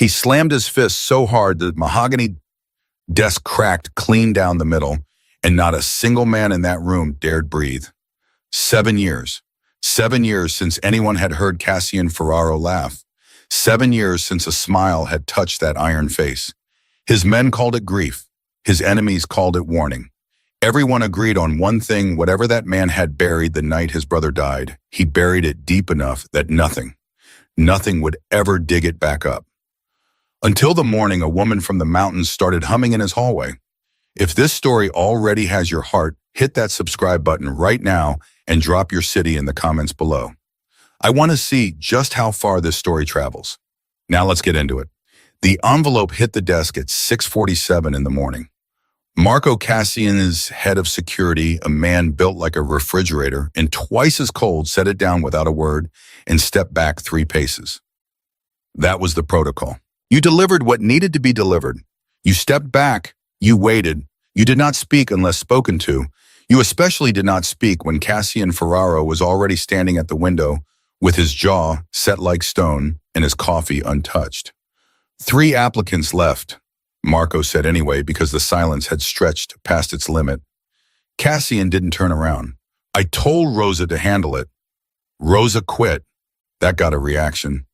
He slammed his fist so hard that the mahogany desk cracked clean down the middle, and not a single man in that room dared breathe. 7 years. 7 years since anyone had heard Cassian Ferraro laugh. 7 years since a smile had touched that iron face. His men called it grief. His enemies called it warning. Everyone agreed on one thing: whatever that man had buried the night his brother died, he buried it deep enough that nothing would ever dig it back up. Until the morning a woman from the mountains started humming in his hallway. If this story already has your heart, hit that subscribe button right now and drop your city in the comments below. I want to see just how far this story travels. Now let's get into it. The envelope hit the desk at 6:47 in the morning. Marco Cassian is head of security, a man built like a refrigerator and twice as cold, set it down without a word and stepped back 3 paces. That was the protocol. You delivered what needed to be delivered. You stepped back. You waited. You did not speak unless spoken to. You especially did not speak when Cassian Ferraro was already standing at the window with his jaw set like stone and his coffee untouched. 3 applicants left, Marco said anyway, because the silence had stretched past its limit. Cassian didn't turn around. I told Rosa to handle it. Rosa quit. That got a reaction.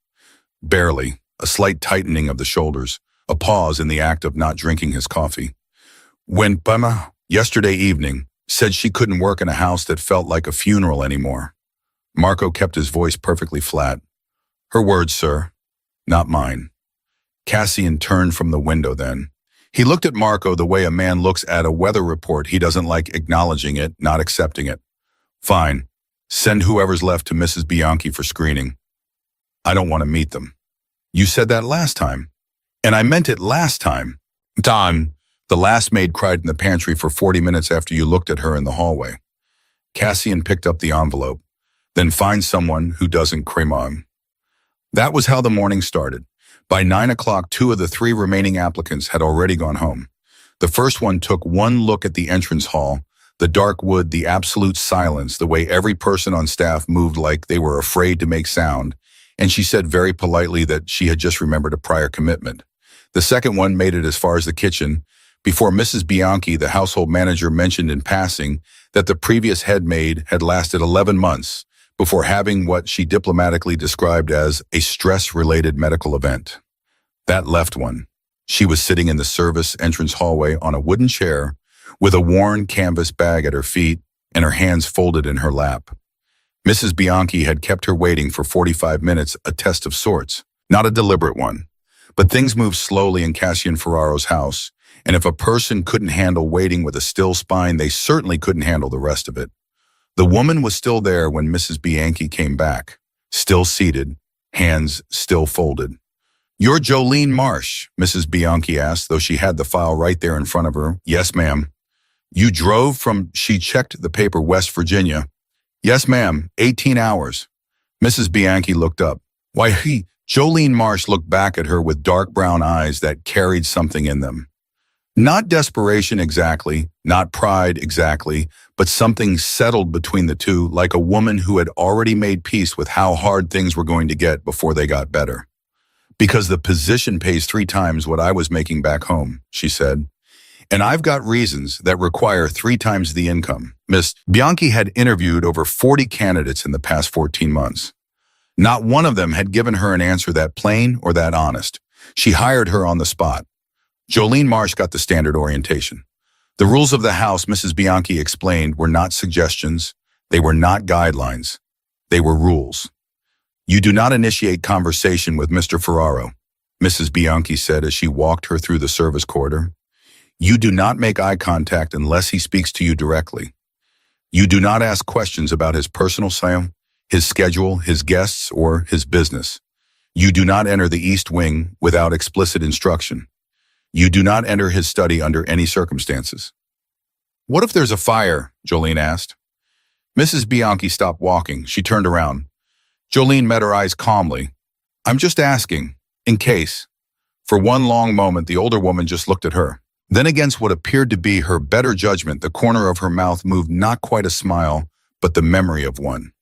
Barely. A slight tightening of the shoulders. A pause in the act of not drinking his coffee. When Pema, yesterday evening, said she couldn't work in a house that felt like a funeral anymore. Marco kept his voice perfectly flat. Her words, sir, not mine. Cassian turned from the window then. He looked at Marco the way a man looks at a weather report he doesn't like, acknowledging it, not accepting it. Fine. Send whoever's left to Mrs. Bianchi for screening. I don't want to meet them. You said that last time. And I meant it last time. Don, the last maid cried in the pantry for 40 minutes after you looked at her in the hallway. Cassian picked up the envelope. Then find someone who doesn't cremon. That was how the morning started. By 9 o'clock, 2 of the 3 remaining applicants had already gone home. The first one took one look at the entrance hall, the dark wood, the absolute silence, the way every person on staff moved like they were afraid to make sound, and she said very politely that she had just remembered a prior commitment. The second one made it as far as the kitchen, before Mrs. Bianchi, the household manager, mentioned in passing that the previous head maid had lasted 11 months before having what she diplomatically described as a stress-related medical event. That left one. She was sitting in the service entrance hallway on a wooden chair with a worn canvas bag at her feet and her hands folded in her lap. Mrs. Bianchi had kept her waiting for 45 minutes, a test of sorts, not a deliberate one. But things moved slowly in Cassian Ferraro's house, and if a person couldn't handle waiting with a still spine, they certainly couldn't handle the rest of it. The woman was still there when Mrs. Bianchi came back, still seated, hands still folded. You're Jolene Marsh, Mrs. Bianchi asked, though she had the file right there in front of her. Yes, ma'am. You drove from, she checked the paper, West Virginia. Yes, ma'am, 18 hours. Mrs. Bianchi looked up. Why, Jolene Marsh looked back at her with dark brown eyes that carried something in them. Not desperation exactly, not pride exactly, but something settled between the two, like a woman who had already made peace with how hard things were going to get before they got better. Because the position pays 3 times what I was making back home, she said. And I've got reasons that require 3 times the income. Miss Bianchi had interviewed over 40 candidates in the past 14 months. Not one of them had given her an answer that plain or that honest. She hired her on the spot. Jolene Marsh got the standard orientation. The rules of the house, Mrs. Bianchi explained, were not suggestions. They were not guidelines. They were rules. You do not initiate conversation with Mr. Ferraro, Mrs. Bianchi said as she walked her through the service corridor. You do not make eye contact unless he speaks to you directly. You do not ask questions about his personal style, his schedule, his guests, or his business. You do not enter the East Wing without explicit instruction. You do not enter his study under any circumstances. What if there's a fire? Jolene asked. Mrs. Bianchi stopped walking. She turned around. Jolene met her eyes calmly. I'm just asking, in case. For one long moment, the older woman just looked at her. Then against what appeared to be her better judgment, the corner of her mouth moved not quite a smile, but the memory of one.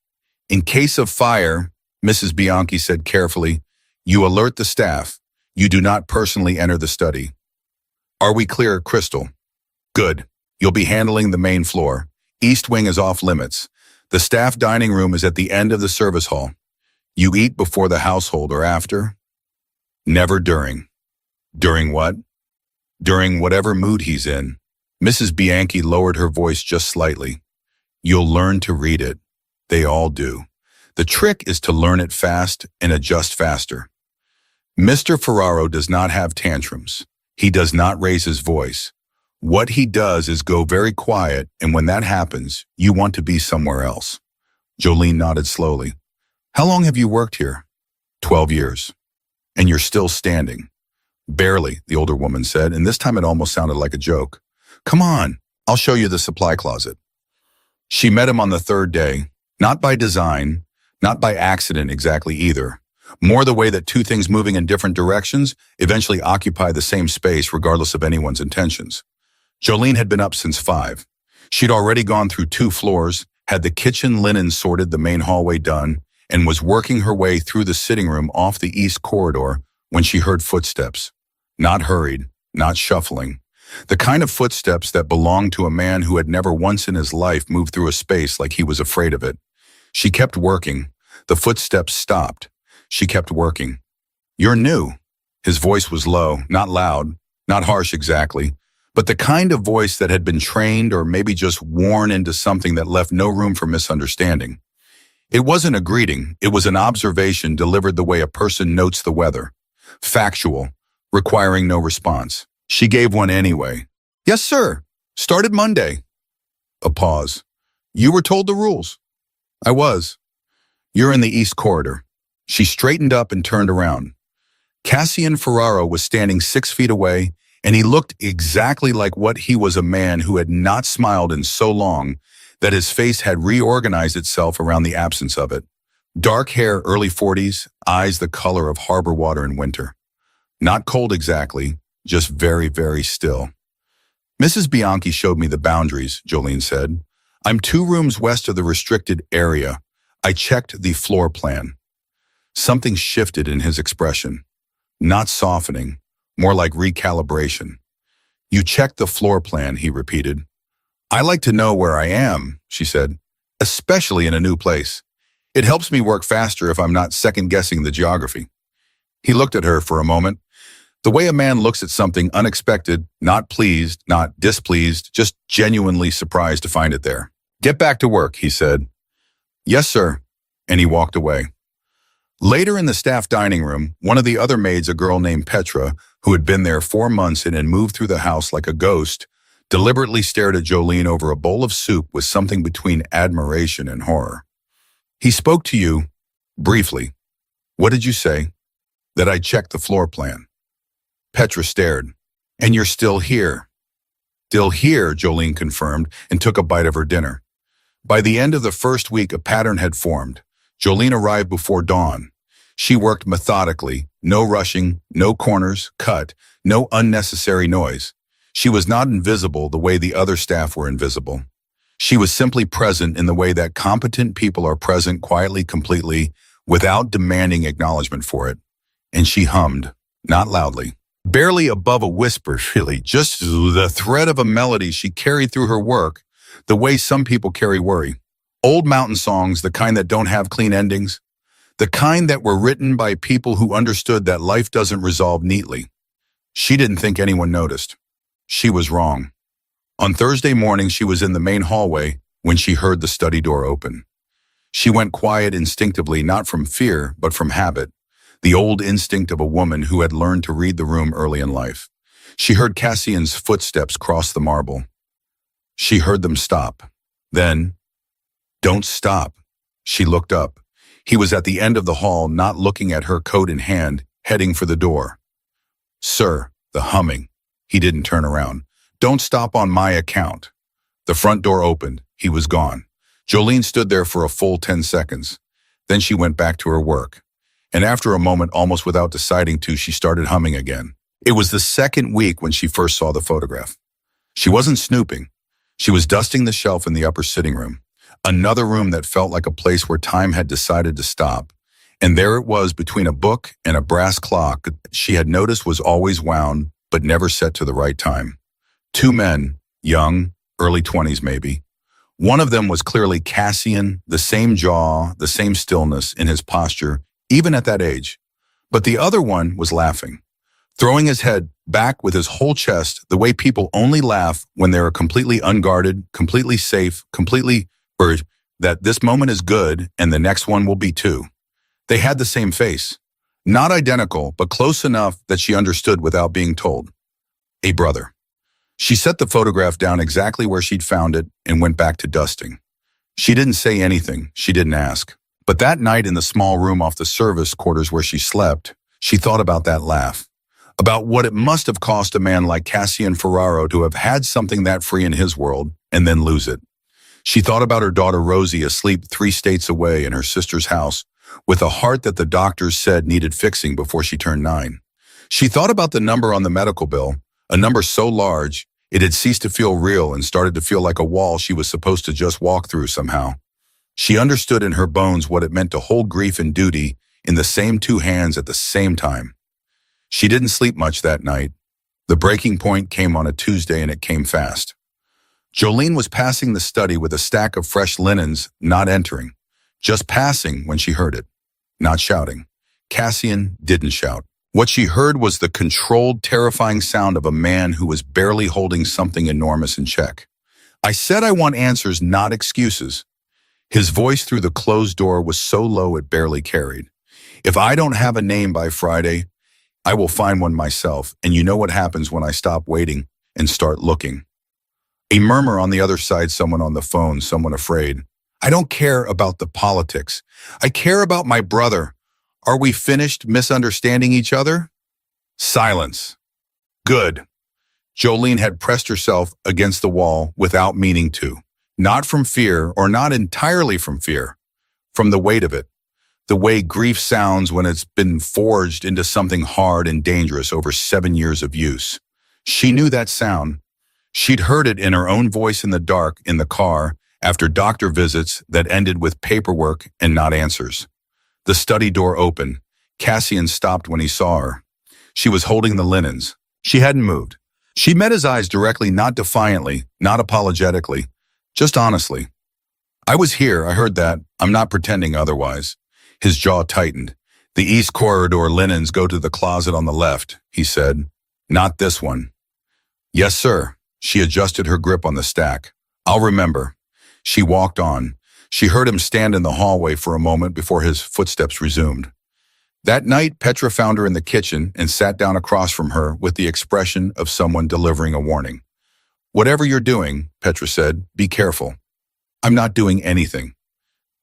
In case of fire, Mrs. Bianchi said carefully, you alert the staff. You do not personally enter the study. Are we clear, Crystal? Good. You'll be handling the main floor. East wing is off limits. The staff dining room is at the end of the service hall. You eat before the household or after? Never during. During what? During whatever mood he's in. Mrs. Bianchi lowered her voice just slightly. You'll learn to read it. They all do. The trick is to learn it fast and adjust faster. Mr. Ferraro does not have tantrums. He does not raise his voice. What he does is go very quiet, and when that happens, you want to be somewhere else. Jolene nodded slowly. How long have you worked here? 12 years. And you're still standing. Barely, the older woman said, and this time it almost sounded like a joke. Come on, I'll show you the supply closet. She met him on the third day, not by design, not by accident exactly either. More the way that two things moving in different directions eventually occupy the same space regardless of anyone's intentions. Jolene had been up since 5. She'd already gone through 2 floors, had the kitchen linen sorted, the main hallway done, and was working her way through the sitting room off the east corridor when she heard footsteps. Not hurried, not shuffling. The kind of footsteps that belonged to a man who had never once in his life moved through a space like he was afraid of it. She kept working. The footsteps stopped. She kept working. You're new. His voice was low, not loud, not harsh exactly, but the kind of voice that had been trained or maybe just worn into something that left no room for misunderstanding. It wasn't a greeting, it was an observation delivered the way a person notes the weather. Factual, requiring no response. She gave one anyway. Yes, sir. Started Monday. A pause. You were told the rules. I was. You're in the east corridor. She straightened up and turned around. Cassian Ferraro was standing 6 feet away, and he looked exactly like what he was, a man who had not smiled in so long that his face had reorganized itself around the absence of it. Dark hair, early 40s, eyes the color of harbor water in winter. Not cold exactly, just very, very still. Mrs. Bianchi showed me the boundaries, Jolene said. I'm 2 rooms west of the restricted area. I checked the floor plan. Something shifted in his expression. Not softening, more like recalibration. You checked the floor plan, he repeated. I like to know where I am, she said, especially in a new place. It helps me work faster if I'm not second-guessing the geography. He looked at her for a moment. The way a man looks at something unexpected, not pleased, not displeased, just genuinely surprised to find it there. Get back to work, he said. Yes, sir. And he walked away. Later in the staff dining room, one of the other maids, a girl named Petra, who had been there 4 months and had moved through the house like a ghost, deliberately stared at Jolene over a bowl of soup with something between admiration and horror. He spoke to you, briefly. What did you say? That I checked the floor plan. Petra stared. And you're still here. Still here, Jolene confirmed and took a bite of her dinner. By the end of the first week, a pattern had formed. Jolene arrived before dawn. She worked methodically, no rushing, no corners, cut, no unnecessary noise. She was not invisible the way the other staff were invisible. She was simply present in the way that competent people are present, quietly, completely, without demanding acknowledgement for it. And she hummed, not loudly, barely above a whisper, really, just the thread of a melody she carried through her work, the way some people carry worry. Old mountain songs, the kind that don't have clean endings, the kind that were written by people who understood that life doesn't resolve neatly. She didn't think anyone noticed. She was wrong. On Thursday morning, she was in the main hallway when she heard the study door open. She went quiet instinctively, not from fear, but from habit, the old instinct of a woman who had learned to read the room early in life. She heard Cassian's footsteps cross the marble. She heard them stop. Then, don't stop. She looked up. He was at the end of the hall, not looking at her, coat in hand, heading for the door. Sir, the humming. He didn't turn around. Don't stop on my account. The front door opened. He was gone. Jolene stood there for a full 10 seconds. Then she went back to her work. And after a moment, almost without deciding to, she started humming again. It was the second week when she first saw the photograph. She wasn't snooping. She was dusting the shelf in the upper sitting room. Another room that felt like a place where time had decided to stop. And there it was between a book and a brass clock she had noticed was always wound, but never set to the right time. Two men, young, early 20s maybe. One of them was clearly Cassian, the same jaw, the same stillness in his posture, even at that age. But the other one was laughing, throwing his head back with his whole chest, the way people only laugh when they are completely unguarded, completely safe, completely urged that this moment is good and the next one will be too. They had the same face. Not identical, but close enough that she understood without being told. A brother. She set the photograph down exactly where she'd found it and went back to dusting. She didn't say anything. She didn't ask. But that night in the small room off the service quarters where she slept, she thought about that laugh. About what it must have cost a man like Cassian Ferraro to have had something that free in his world and then lose it. She thought about her daughter Rosie asleep 3 states away in her sister's house with a heart that the doctors said needed fixing before she turned 9. She thought about the number on the medical bill, a number so large it had ceased to feel real and started to feel like a wall she was supposed to just walk through somehow. She understood in her bones what it meant to hold grief and duty in the same 2 hands at the same time. She didn't sleep much that night. The breaking point came on a Tuesday and it came fast. Jolene was passing the study with a stack of fresh linens, not entering, just passing when she heard it, not shouting. Cassian didn't shout. What she heard was the controlled, terrifying sound of a man who was barely holding something enormous in check. I said I want answers, not excuses. His voice through the closed door was so low it barely carried. If I don't have a name by Friday, I will find one myself, and you know what happens when I stop waiting and start looking. A murmur on the other side, someone on the phone, someone afraid. I don't care about the politics. I care about my brother. Are we finished misunderstanding each other? Silence. Good. Jolene had pressed herself against the wall without meaning to. Not from fear, or not entirely from fear. From the weight of it. The way grief sounds when it's been forged into something hard and dangerous over 7 years of use. She knew that sound. She'd heard it in her own voice in the dark in the car after doctor visits that ended with paperwork and not answers. The study door opened. Cassian stopped when he saw her. She was holding the linens. She hadn't moved. She met his eyes directly, not defiantly, not apologetically, just honestly. I was here, I heard that. I'm not pretending otherwise. His jaw tightened. The east corridor linens go to the closet on the left, he said. Not this one. Yes, sir. She adjusted her grip on the stack. I'll remember. She walked on. She heard him stand in the hallway for a moment before his footsteps resumed. That night, Petra found her in the kitchen and sat down across from her with the expression of someone delivering a warning. Whatever you're doing, Petra said, be careful. I'm not doing anything.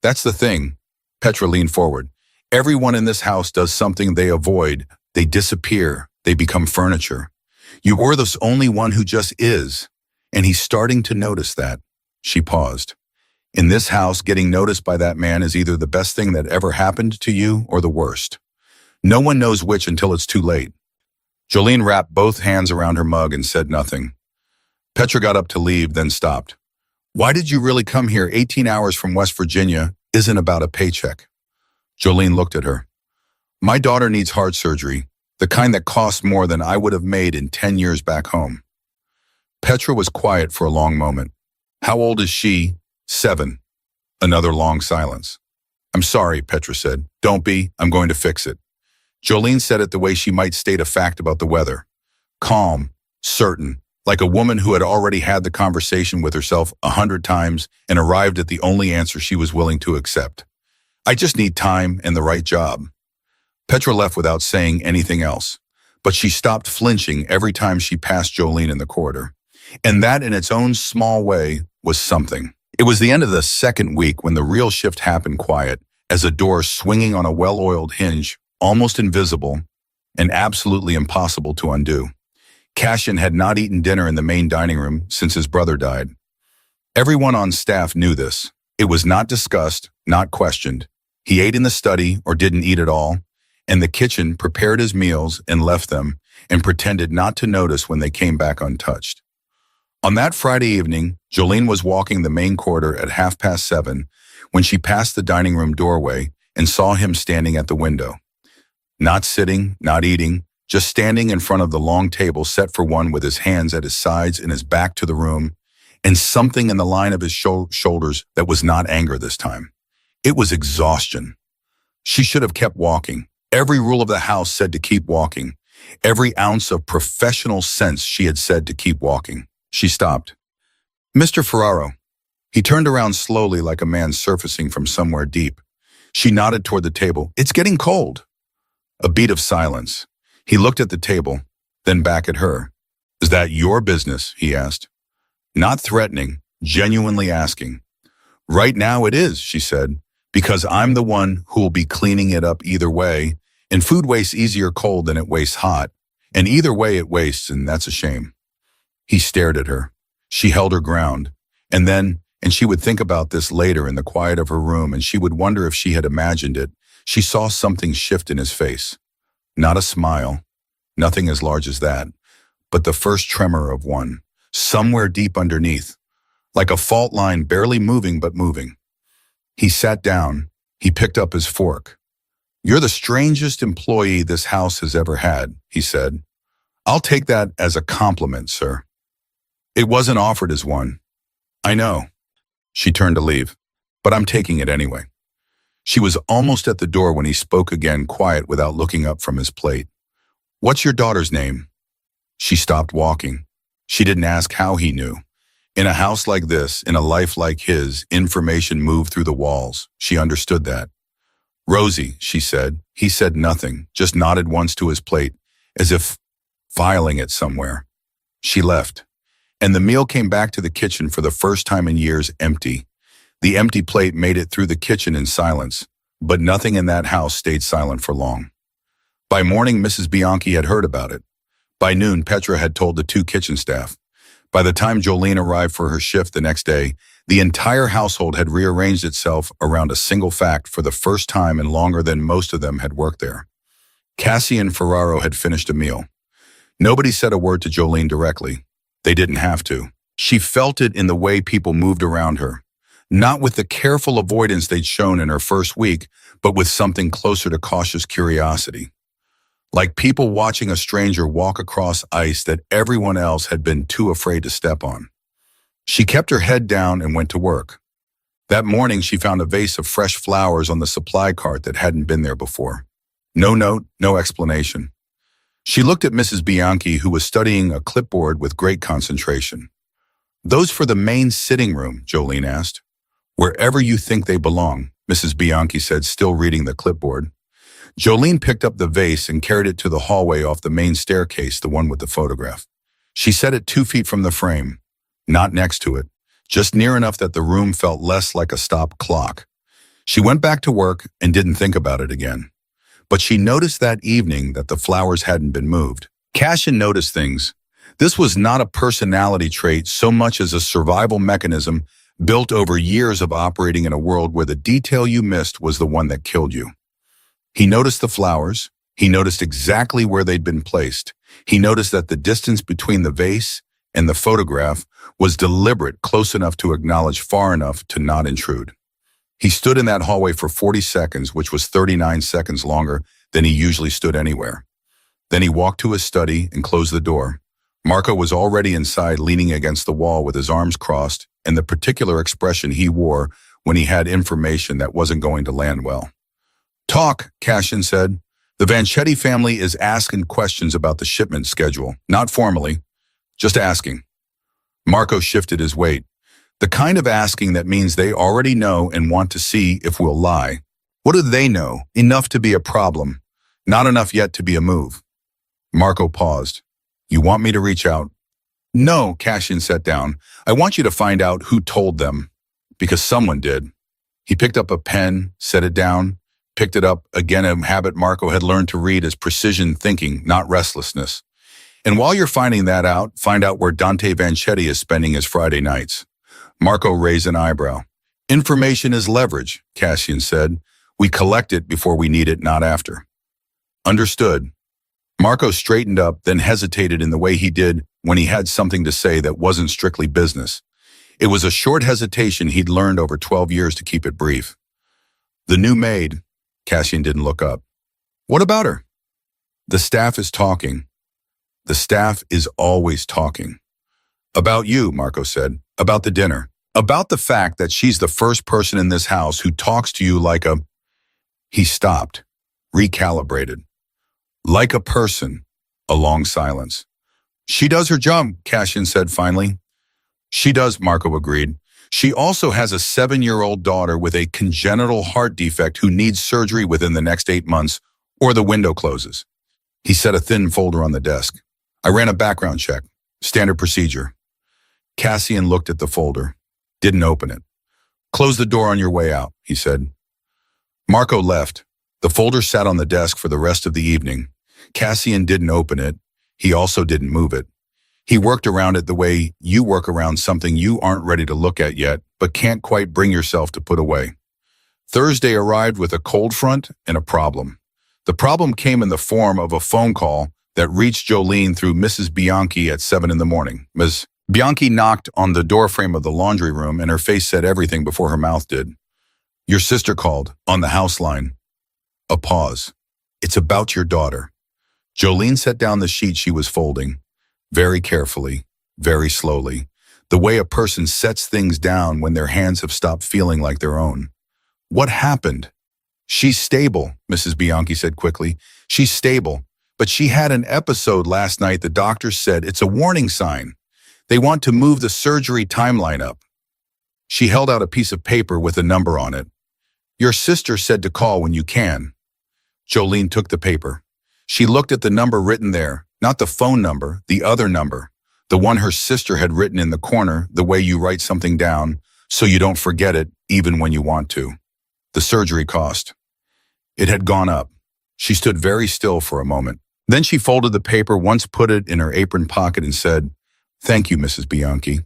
That's the thing. Petra leaned forward. Everyone in this house does something they avoid. They disappear. They become furniture. You were the only one who just is. And he's starting to notice that. She paused. In this house, getting noticed by that man is either the best thing that ever happened to you or the worst. No one knows which until it's too late. Jolene wrapped both hands around her mug and said nothing. Petra got up to leave, then stopped. Why did you really come here 18 hours from West Virginia? Isn't about a paycheck. Jolene looked at her. My daughter needs heart surgery, the kind that costs more than I would have made in 10 years back home. Petra was quiet for a long moment. How old is she? 7. Another long silence. I'm sorry, Petra said. Don't be. I'm going to fix it. Jolene said it the way she might state a fact about the weather. Calm, certain, like a woman who had already had the conversation with herself 100 times and arrived at the only answer she was willing to accept. I just need time and the right job. Petra left without saying anything else, but she stopped flinching every time she passed Jolene in the corridor. And that in its own small way was something. It was the end of the second week when the real shift happened quiet, as a door swinging on a well-oiled hinge, almost invisible and absolutely impossible to undo. Cassian had not eaten dinner in the main dining room since his brother died. Everyone on staff knew this. It was not discussed, not questioned. He ate in the study or didn't eat at all, and the kitchen prepared his meals and left them and pretended not to notice when they came back untouched. On that Friday evening, Jolene was walking the main corridor at 7:30 when she passed the dining room doorway and saw him standing at the window. Not sitting, not eating, just standing in front of the long table set for one with his hands at his sides and his back to the room, and something in the line of his shoulders that was not anger this time. It was exhaustion. She should have kept walking. Every rule of the house said to keep walking. Every ounce of professional sense she had said to keep walking. She stopped. Mr. Ferraro. He turned around slowly like a man surfacing from somewhere deep. She nodded toward the table. It's getting cold. A beat of silence. He looked at the table, then back at her. Is that your business? He asked. Not threatening, genuinely asking. Right now it is, she said, because I'm the one who will be cleaning it up either way, and food wastes easier cold than it wastes hot, and either way it wastes, and that's a shame. He stared at her. She held her ground, and she would think about this later in the quiet of her room, and she would wonder if she had imagined it. She saw something shift in his face. Not a smile, nothing as large as that, but the first tremor of one, somewhere deep underneath, like a fault line barely moving but moving. He sat down. He picked up his fork. You're the strangest employee this house has ever had, he said. I'll take that as a compliment, sir. It wasn't offered as one. I know. She turned to leave, but I'm taking it anyway. She was almost at the door when he spoke again, quiet without looking up from his plate. What's your daughter's name? She stopped walking. She didn't ask how he knew. In a house like this, in a life like his, information moved through the walls. She understood that. Rosie, she said. He said nothing, just nodded once to his plate, as if filing it somewhere. She left, and the meal came back to the kitchen for the first time in years empty. The empty plate made it through the kitchen in silence, but nothing in that house stayed silent for long. By morning, Mrs. Bianchi had heard about it. By noon, Petra had told the two kitchen staff. By the time Jolene arrived for her shift the next day, the entire household had rearranged itself around a single fact for the first time in longer than most of them had worked there. Cassie and Ferraro had finished a meal. Nobody said a word to Jolene directly. They didn't have to. She felt it in the way people moved around her. Not with the careful avoidance they'd shown in her first week, but with something closer to cautious curiosity. Like people watching a stranger walk across ice that everyone else had been too afraid to step on. She kept her head down and went to work. That morning, she found a vase of fresh flowers on the supply cart that hadn't been there before. No note, no explanation. She looked at Mrs. Bianchi, who was studying a clipboard with great concentration. Those for the main sitting room, Jolene asked. Wherever you think they belong, Mrs. Bianchi said, still reading the clipboard. Jolene picked up the vase and carried it to the hallway off the main staircase, the one with the photograph. She set it 2 feet from the frame, not next to it, just near enough that the room felt less like a stopped clock. She went back to work and didn't think about it again. But she noticed that evening that the flowers hadn't been moved. Cashin noticed things. This was not a personality trait so much as a survival mechanism built over years of operating in a world where the detail you missed was the one that killed you. He noticed the flowers. He noticed exactly where they'd been placed. He noticed that the distance between the vase and the photograph was deliberate, close enough to acknowledge, far enough to not intrude. He stood in that hallway for 40 seconds, which was 39 seconds longer than he usually stood anywhere. Then he walked to his study and closed the door. Marco was already inside, leaning against the wall with his arms crossed, and the particular expression he wore when he had information that wasn't going to land well. Talk, Cashin said. The Vanchetti family is asking questions about the shipment schedule, not formally, just asking. Marco shifted his weight. The kind of asking that means they already know and want to see if we'll lie. What do they know? Enough to be a problem, not enough yet to be a move. Marco paused. You want me to reach out? No, Cashin sat down. I want you to find out who told them, because someone did. He picked up a pen, set it down, picked it up, again a habit Marco had learned to read as precision thinking, not restlessness. And while you're finding that out, find out where Dante Vanchetti is spending his Friday nights. Marco raised an eyebrow. Information is leverage, Cassian said. We collect it before we need it, not after. Understood. Marco straightened up, then hesitated in the way he did when he had something to say that wasn't strictly business. It was a short hesitation he'd learned over 12 years to keep it brief. The new maid, Cassian didn't look up. What about her? The staff is talking. The staff is always talking. About you, Marco said. About the dinner. About the fact that she's the first person in this house who talks to you like a... He stopped, recalibrated. Like a person. A long silence. She does her job, Cassian said finally. She does, Marco agreed. She also has a 7-year-old daughter with a congenital heart defect who needs surgery within the next 8 months, or the window closes. He set a thin folder on the desk. I ran a background check. Standard procedure. Cassian looked at the folder. Didn't open it. Close the door on your way out, he said. Marco left. The folder sat on the desk for the rest of the evening. Cassian didn't open it. He also didn't move it. He worked around it the way you work around something you aren't ready to look at yet, but can't quite bring yourself to put away. Thursday arrived with a cold front and a problem. The problem came in the form of a phone call that reached Jolene through Mrs. Bianchi at 7 in the morning. Ms. Bianchi knocked on the doorframe of the laundry room and her face said everything before her mouth did. Your sister called, on the house line. A pause. It's about your daughter. Jolene set down the sheet she was folding, very carefully, very slowly, the way a person sets things down when their hands have stopped feeling like their own. What happened? She's stable, Mrs. Bianchi said quickly. She's stable, but she had an episode last night. The doctors said it's a warning sign. They want to move the surgery timeline up. She held out a piece of paper with a number on it. Your sister said to call when you can. Jolene took the paper. She looked at the number written there, not the phone number, the other number, the one her sister had written in the corner, the way you write something down so you don't forget it even when you want to. The surgery cost. It had gone up. She stood very still for a moment. Then she folded the paper, once put it in her apron pocket and said, Thank you, Mrs. Bianchi.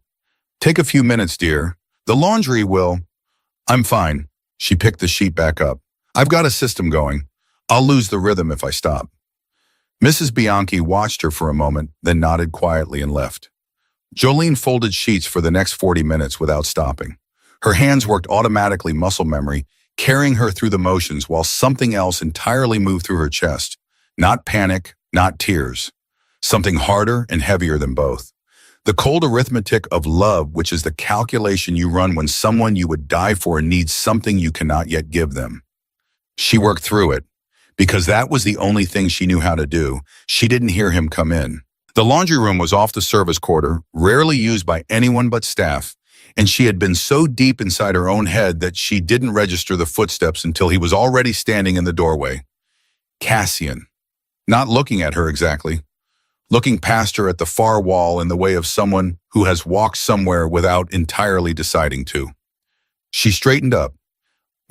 Take a few minutes, dear. The laundry will... I'm fine. She picked the sheet back up. I've got a system going. I'll lose the rhythm if I stop. Mrs. Bianchi watched her for a moment, then nodded quietly and left. Jolene folded sheets for the next 40 minutes without stopping. Her hands worked automatically, muscle memory, carrying her through the motions while something else entirely moved through her chest. Not panic, not tears. Something harder and heavier than both. The cold arithmetic of love, which is the calculation you run when someone you would die for needs something you cannot yet give them. She worked through it. Because that was the only thing she knew how to do. She didn't hear him come in. The laundry room was off the service quarter, rarely used by anyone but staff, and she had been so deep inside her own head that she didn't register the footsteps until he was already standing in the doorway. Cassian. Not looking at her exactly. Looking past her at the far wall in the way of someone who has walked somewhere without entirely deciding to. She straightened up.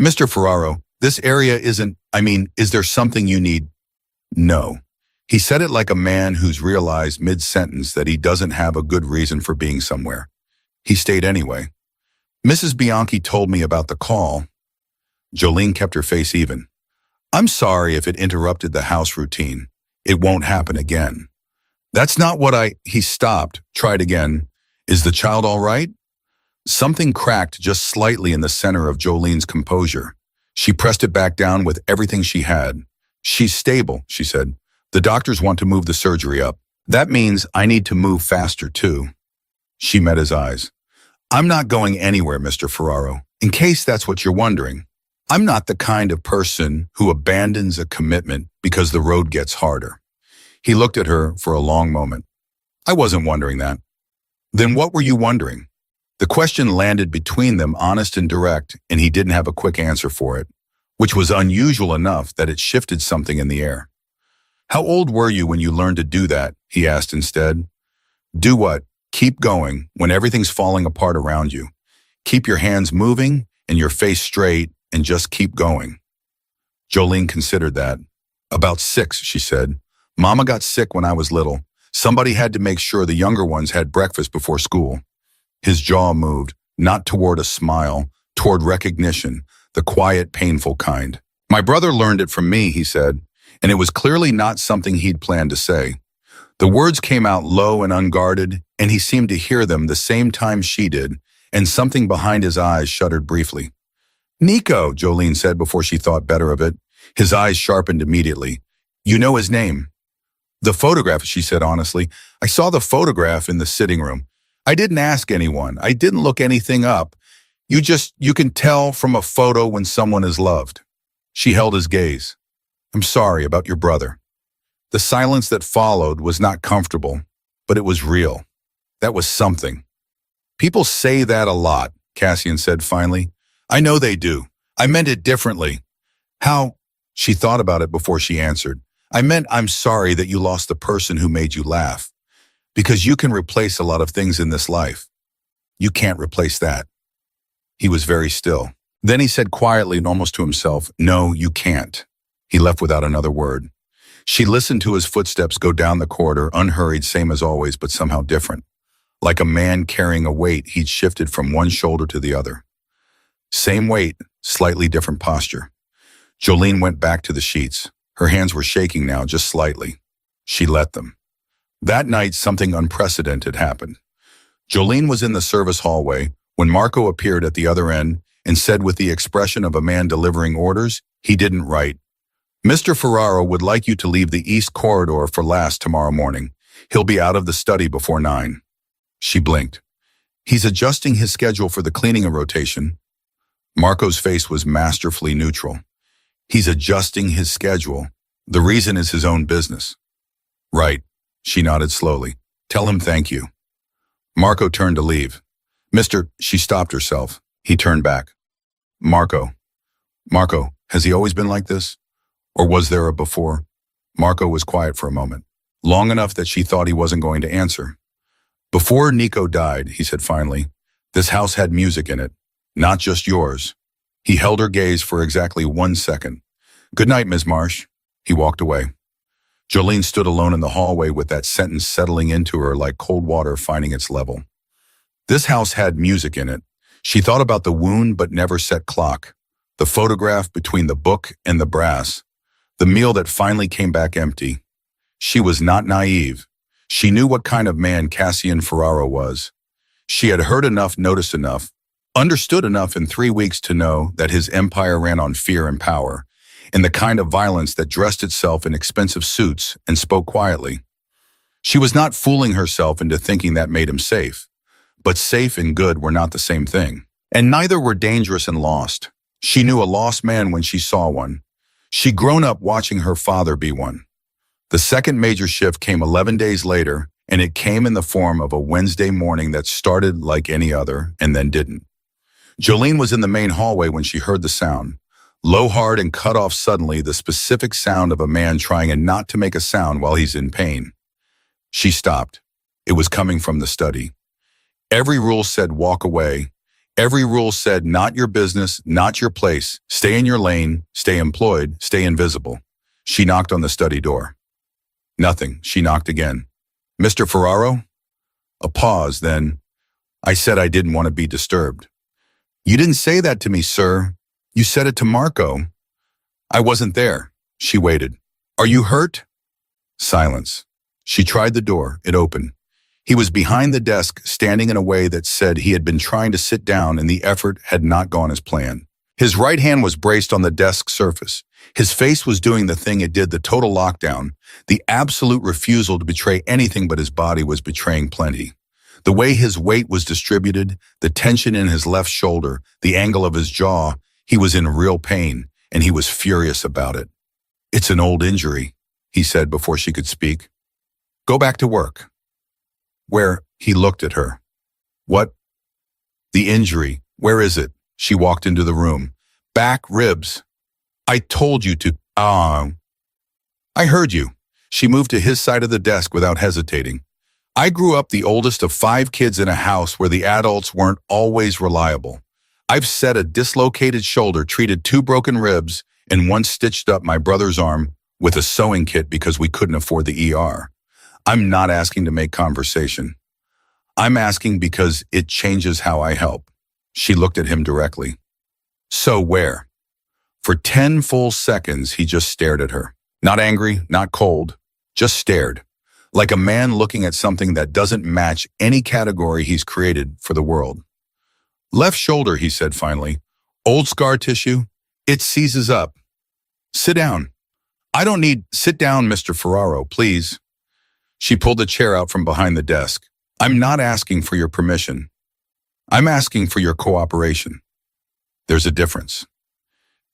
Mr. Ferraro, this area isn't, is there something you need? No. He said it like a man who's realized mid-sentence that he doesn't have a good reason for being somewhere. He stayed anyway. Mrs. Bianchi told me about the call. Jolene kept her face even. I'm sorry if it interrupted the house routine. It won't happen again. That's not what He stopped, tried again. Is the child all right? Something cracked just slightly in the center of Jolene's composure. She pressed it back down with everything she had. She's stable, she said. The doctors want to move the surgery up. That means I need to move faster too. She met his eyes. I'm not going anywhere, Mr. Ferraro, in case that's what you're wondering. I'm not the kind of person who abandons a commitment because the road gets harder. He looked at her for a long moment. I wasn't wondering that. Then what were you wondering? The question landed between them, honest and direct, and he didn't have a quick answer for it, which was unusual enough that it shifted something in the air. How old were you when you learned to do that? He asked instead. Do what? Keep going when everything's falling apart around you. Keep your hands moving and your face straight and just keep going. Jolene considered that. About 6, she said. Mama got sick when I was little. Somebody had to make sure the younger ones had breakfast before school. His jaw moved, not toward a smile, toward recognition, the quiet, painful kind. My brother learned it from me, he said, and it was clearly not something he'd planned to say. The words came out low and unguarded, and he seemed to hear them the same time she did, and something behind his eyes shuddered briefly. Nico, Jolene said before she thought better of it. His eyes sharpened immediately. You know his name? The photograph, she said honestly. I saw the photograph in the sitting room. I didn't ask anyone. I didn't look anything up. You can tell from a photo when someone is loved. She held his gaze. I'm sorry about your brother. The silence that followed was not comfortable, but it was real. That was something. People say that a lot, Cassian said finally. I know they do. I meant it differently. How? She thought about it before she answered. I meant I'm sorry that you lost the person who made you laugh. Because you can replace a lot of things in this life. You can't replace that. He was very still. Then he said quietly and almost to himself, no, you can't. He left without another word. She listened to his footsteps go down the corridor, unhurried, same as always, but somehow different. Like a man carrying a weight, he'd shifted from one shoulder to the other. Same weight, slightly different posture. Jolene went back to the sheets. Her hands were shaking now, just slightly. She let them. That night, something unprecedented happened. Jolene was in the service hallway when Marco appeared at the other end and said with the expression of a man delivering orders, he didn't write. Mr. Ferraro would like you to leave the east corridor for last tomorrow morning. He'll be out of the study before 9. She blinked. He's adjusting his schedule for the cleaning rotation. Marco's face was masterfully neutral. He's adjusting his schedule. The reason is his own business. Right. She nodded slowly. Tell him thank you. Marco turned to leave. She stopped herself. He turned back. Marco, has he always been like this? Or was there a before? Marco was quiet for a moment, long enough that she thought he wasn't going to answer. Before Nico died, he said finally, this house had music in it, not just yours. He held her gaze for exactly 1 second. Good night, Ms. Marsh. He walked away. Jolene stood alone in the hallway with that sentence settling into her like cold water finding its level. This house had music in it. She thought about the wound but never set clock, the photograph between the book and the brass, the meal that finally came back empty. She was not naive. She knew what kind of man Cassian Ferraro was. She had heard enough, noticed enough, understood enough in 3 weeks to know that his empire ran on fear and power, and the kind of violence that dressed itself in expensive suits and spoke quietly. She was not fooling herself into thinking that made him safe. But safe and good were not the same thing. And neither were dangerous and lost. She knew a lost man when she saw one. She'd grown up watching her father be one. The second major shift came 11 days later, and it came in the form of a Wednesday morning that started like any other and then didn't. Jolene was in the main hallway when she heard the sound. Low, hard, and cut off suddenly, the specific sound of a man trying not to make a sound while he's in pain. She stopped. It was coming from the study. Every rule said walk away. Every rule said not your business, not your place. Stay in your lane, stay employed, stay invisible. She knocked on the study door. Nothing. She knocked again. Mr. Ferraro? A pause, then. I said I didn't want to be disturbed. You didn't say that to me, sir. You said it to Marco. I wasn't there. She waited. Are you hurt? Silence. She tried the door. It opened. He was behind the desk, standing in a way that said he had been trying to sit down and the effort had not gone as planned. His right hand was braced on the desk surface. His face was doing the thing it did, the total lockdown. The absolute refusal to betray anything but his body was betraying plenty. The way his weight was distributed, the tension in his left shoulder, the angle of his jaw, he was in real pain, and he was furious about it. It's an old injury, he said before she could speak. Go back to work. Where? He looked at her. What? The injury. Where is it? She walked into the room. Back, ribs. I told you to. I heard you. She moved to his side of the desk without hesitating. I grew up the oldest of 5 kids in a house where the adults weren't always reliable. I've set a dislocated shoulder, treated 2 broken ribs, and once stitched up my brother's arm with a sewing kit because we couldn't afford the ER. I'm not asking to make conversation. I'm asking because it changes how I help. She looked at him directly. So where? For 10 full seconds, he just stared at her. Not angry, not cold, just stared. Like a man looking at something that doesn't match any category he's created for the world. Left shoulder, he said finally. Old scar tissue. It seizes up. Sit down. Sit down, Mr. Ferraro, please. She pulled a chair out from behind the desk. I'm not asking for your permission. I'm asking for your cooperation. There's a difference.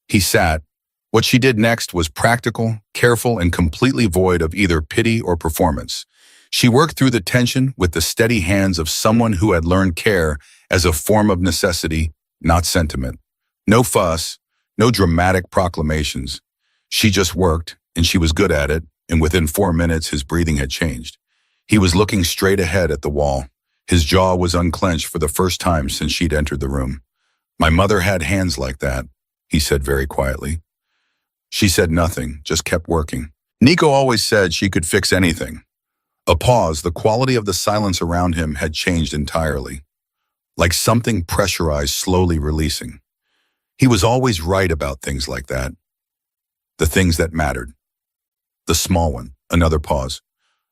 He sat. What she did next was practical, careful, and completely void of either pity or performance. She worked through the tension with the steady hands of someone who had learned care as a form of necessity, not sentiment. No fuss, no dramatic proclamations. She just worked, and she was good at it, and within 4 minutes his breathing had changed. He was looking straight ahead at the wall. His jaw was unclenched for the first time since she'd entered the room. My mother had hands like that, he said very quietly. She said nothing, just kept working. Nico always said she could fix anything. A pause, the quality of the silence around him had changed entirely. Like something pressurized, slowly releasing. He was always right about things like that. The things that mattered. The small one, another pause.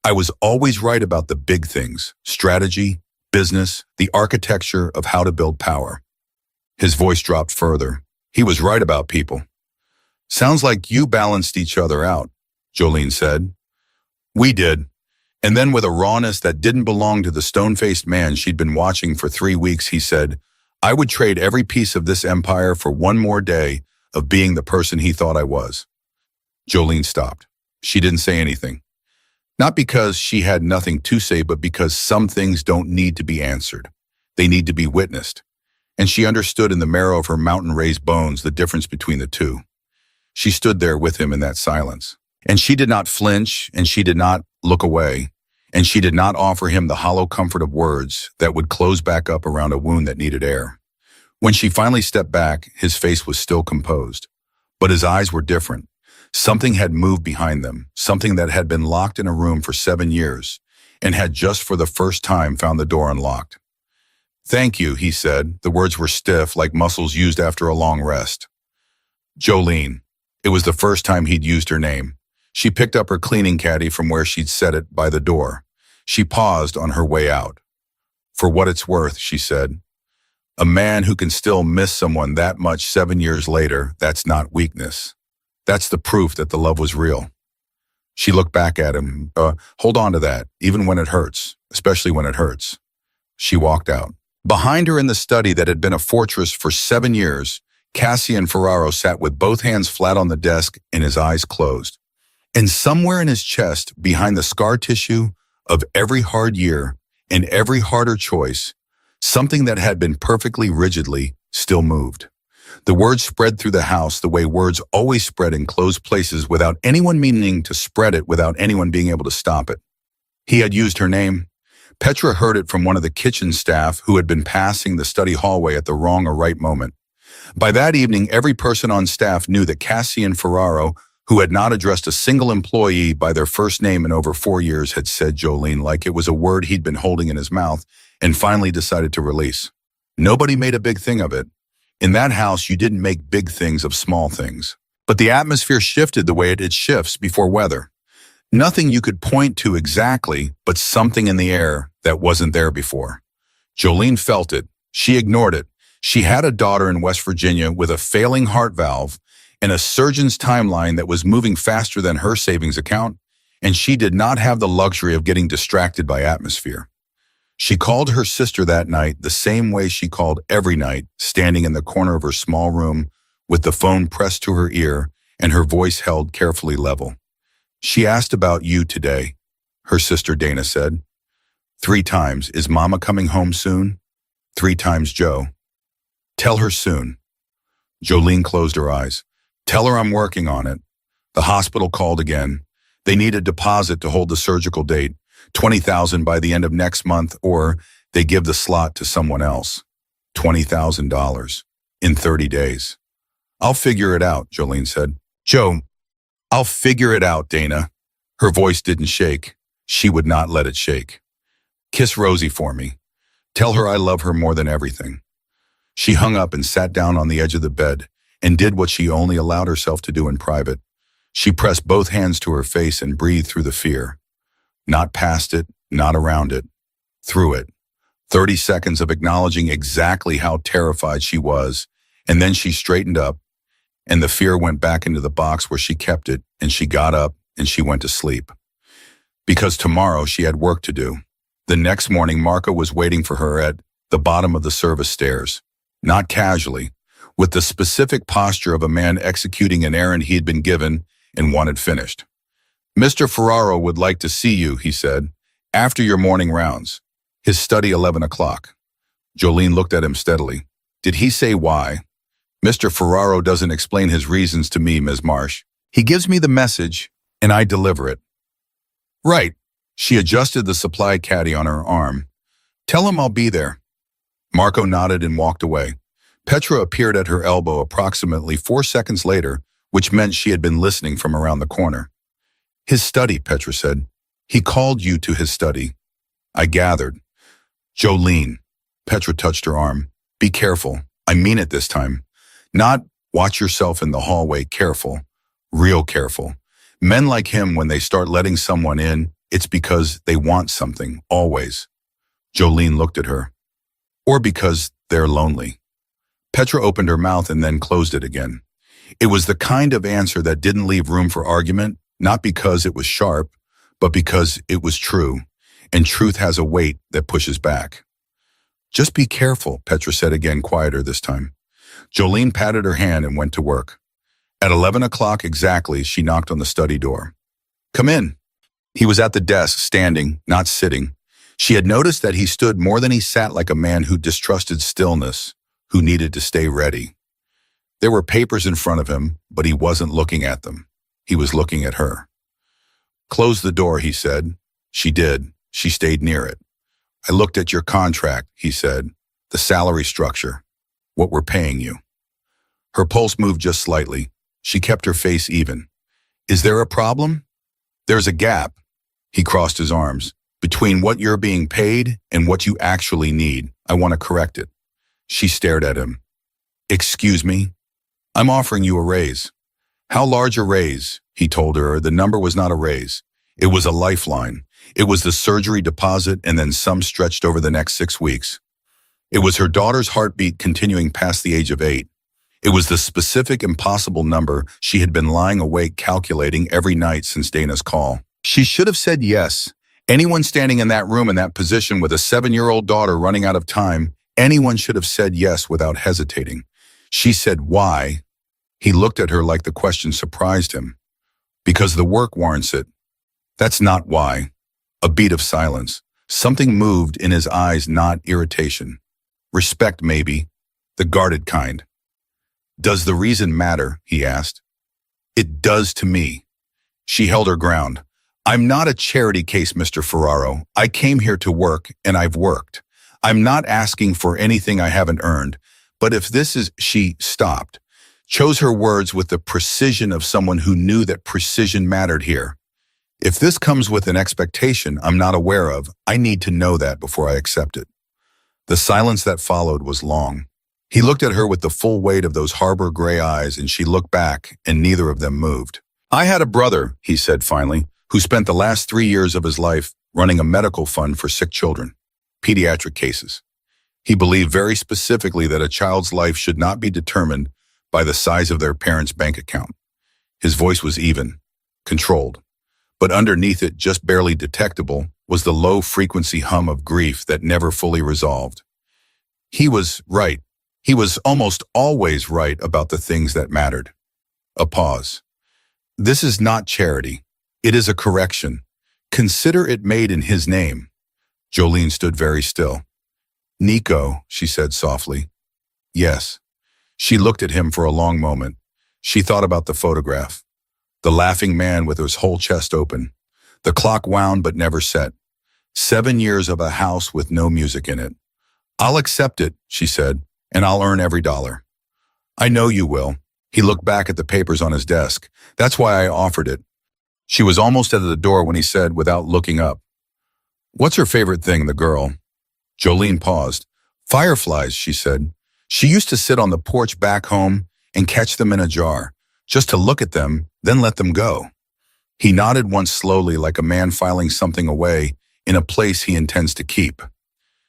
I was always right about the big things, strategy, business, the architecture of how to build power. His voice dropped further. He was right about people. Sounds like you balanced each other out, Jolene said. We did. And then with a rawness that didn't belong to the stone-faced man she'd been watching for 3 weeks, he said, I would trade every piece of this empire for one more day of being the person he thought I was. Jolene stopped. She didn't say anything. Not because she had nothing to say, but because some things don't need to be answered. They need to be witnessed. And she understood in the marrow of her mountain-raised bones the difference between the two. She stood there with him in that silence. And she did not flinch, and she did not look away, and she did not offer him the hollow comfort of words that would close back up around a wound that needed air. When she finally stepped back, his face was still composed. But his eyes were different. Something had moved behind them, something that had been locked in a room for 7 years, and had just for the first time found the door unlocked. Thank you, he said. The words were stiff, like muscles used after a long rest. Jolene. It was the first time he'd used her name. She picked up her cleaning caddy from where she'd set it by the door. She paused on her way out. For what it's worth, she said. A man who can still miss someone that much 7 years later, that's not weakness. That's the proof that the love was real. She looked back at him. Hold on to that, even when it hurts, especially when it hurts. She walked out. Behind her in the study that had been a fortress for 7 years, Cassian Ferraro sat with both hands flat on the desk and his eyes closed. And somewhere in his chest, behind the scar tissue of every hard year and every harder choice, something that had been perfectly rigidly still moved. The words spread through the house the way words always spread in closed places without anyone meaning to spread it, without anyone being able to stop it. He had used her name. Petra heard it from one of the kitchen staff who had been passing the study hallway at the wrong or right moment. By that evening, every person on staff knew that Cassian Ferraro, who had not addressed a single employee by their first name in over 4 years, had said Jolene like it was a word he'd been holding in his mouth and finally decided to release. Nobody made a big thing of it. In that house, you didn't make big things of small things. But the atmosphere shifted the way it shifts before weather. Nothing you could point to exactly, but something in the air that wasn't there before. Jolene felt it. She ignored it. She had a daughter in West Virginia with a failing heart valve and a surgeon's timeline that was moving faster than her savings account, and she did not have the luxury of getting distracted by atmosphere. She called her sister that night the same way she called every night, standing in the corner of her small room with the phone pressed to her ear and her voice held carefully level. She asked about you today, her sister Dana said. 3 times, is Mama coming home soon? 3 times, Joe. Tell her soon. Jolene closed her eyes. Tell her I'm working on it. The hospital called again. They need a deposit to hold the surgical date, $20,000 by the end of next month, or they give the slot to someone else. $20,000 in 30 days. I'll figure it out, Jolene said. Joe, I'll figure it out, Dana. Her voice didn't shake. She would not let it shake. Kiss Rosie for me. Tell her I love her more than everything. She hung up and sat down on the edge of the bed and did what she only allowed herself to do in private. She pressed both hands to her face and breathed through the fear. Not past it, not around it, through it. 30 seconds of acknowledging exactly how terrified she was, and then she straightened up and the fear went back into the box where she kept it, and she got up and she went to sleep. Because tomorrow she had work to do. The next morning, Marco was waiting for her at the bottom of the service stairs. Not casually, with the specific posture of a man executing an errand he had been given and wanted finished. "Mr. Ferraro would like to see you," he said, "after your morning rounds. His study 11 o'clock. Jolene looked at him steadily. "Did he say why?" "Mr. Ferraro doesn't explain his reasons to me, Ms. Marsh. He gives me the message, and I deliver it." "Right." She adjusted the supply caddy on her arm. "Tell him I'll be there." Marco nodded and walked away. Petra appeared at her elbow approximately 4 seconds later, which meant she had been listening from around the corner. "His study," Petra said. "He called you to his study." "I gathered." "Jolene." Petra touched her arm. "Be careful. I mean it this time. Not watch yourself in the hallway, careful. Real careful. Men like him, when they start letting someone in, it's because they want something, always." Jolene looked at her. "Or because they're lonely." Petra opened her mouth and then closed it again. It was the kind of answer that didn't leave room for argument, not because it was sharp, but because it was true, and truth has a weight that pushes back. "Just be careful," Petra said again, quieter this time. Jolene patted her hand and went to work. At 11 o'clock exactly, she knocked on the study door. "Come in." He was at the desk, standing, not sitting. She had noticed that he stood more than he sat, like a man who distrusted stillness, who needed to stay ready. There were papers in front of him, but he wasn't looking at them. He was looking at her. "Close the door," he said. She did. She stayed near it. "I looked at your contract," he said. "The salary structure. What we're paying you." Her pulse moved just slightly. She kept her face even. "Is there a problem?" "There's a gap." He crossed his arms. "Between what you're being paid and what you actually need. I want to correct it." She stared at him. "Excuse me? I'm offering you a raise." "How large a raise?" He told her. The number was not a raise. It was a lifeline. It was the surgery deposit and then some stretched over the next 6 weeks. It was her daughter's heartbeat continuing past the age of 8. It was the specific, impossible number she had been lying awake calculating every night since Dana's call. She should have said yes. Anyone standing in that room in that position with a 7-year-old daughter running out of time, anyone should have said yes without hesitating. She said, "Why?" He looked at her like the question surprised him. "Because the work warrants it." "That's not why." A beat of silence. Something moved in his eyes, not irritation. Respect, maybe. The guarded kind. "Does the reason matter?" he asked. "It does to me." She held her ground. "I'm not a charity case, Mr. Ferraro. I came here to work, and I've worked. I'm not asking for anything I haven't earned. But if this is..." She stopped, chose her words with the precision of someone who knew that precision mattered here. "If this comes with an expectation I'm not aware of, I need to know that before I accept it." The silence that followed was long. He looked at her with the full weight of those harbor gray eyes, and she looked back, and neither of them moved. "I had a brother," he said finally, "who spent the last 3 years of his life running a medical fund for sick children, pediatric cases. He believed very specifically that a child's life should not be determined by the size of their parents' bank account." His voice was even, controlled. But underneath it, just barely detectable, was the low-frequency hum of grief that never fully resolved. He was right. He was almost always right about the things that mattered. A pause. "This is not charity. It is a correction. Consider it made in his name." Jolene stood very still. "Nico," she said softly. "Yes." She looked at him for a long moment. She thought about the photograph. The laughing man with his whole chest open. The clock wound but never set. 7 years of a house with no music in it. "I'll accept it," she said, "and I'll earn every dollar." "I know you will." He looked back at the papers on his desk. "That's why I offered it." She was almost at the door when he said, without looking up, "What's her favorite thing, the girl?" Jolene paused. "Fireflies," she said. She used to sit on the porch back home and catch them in a jar, just to look at them, then let them go. He nodded once slowly, like a man filing something away in a place he intends to keep.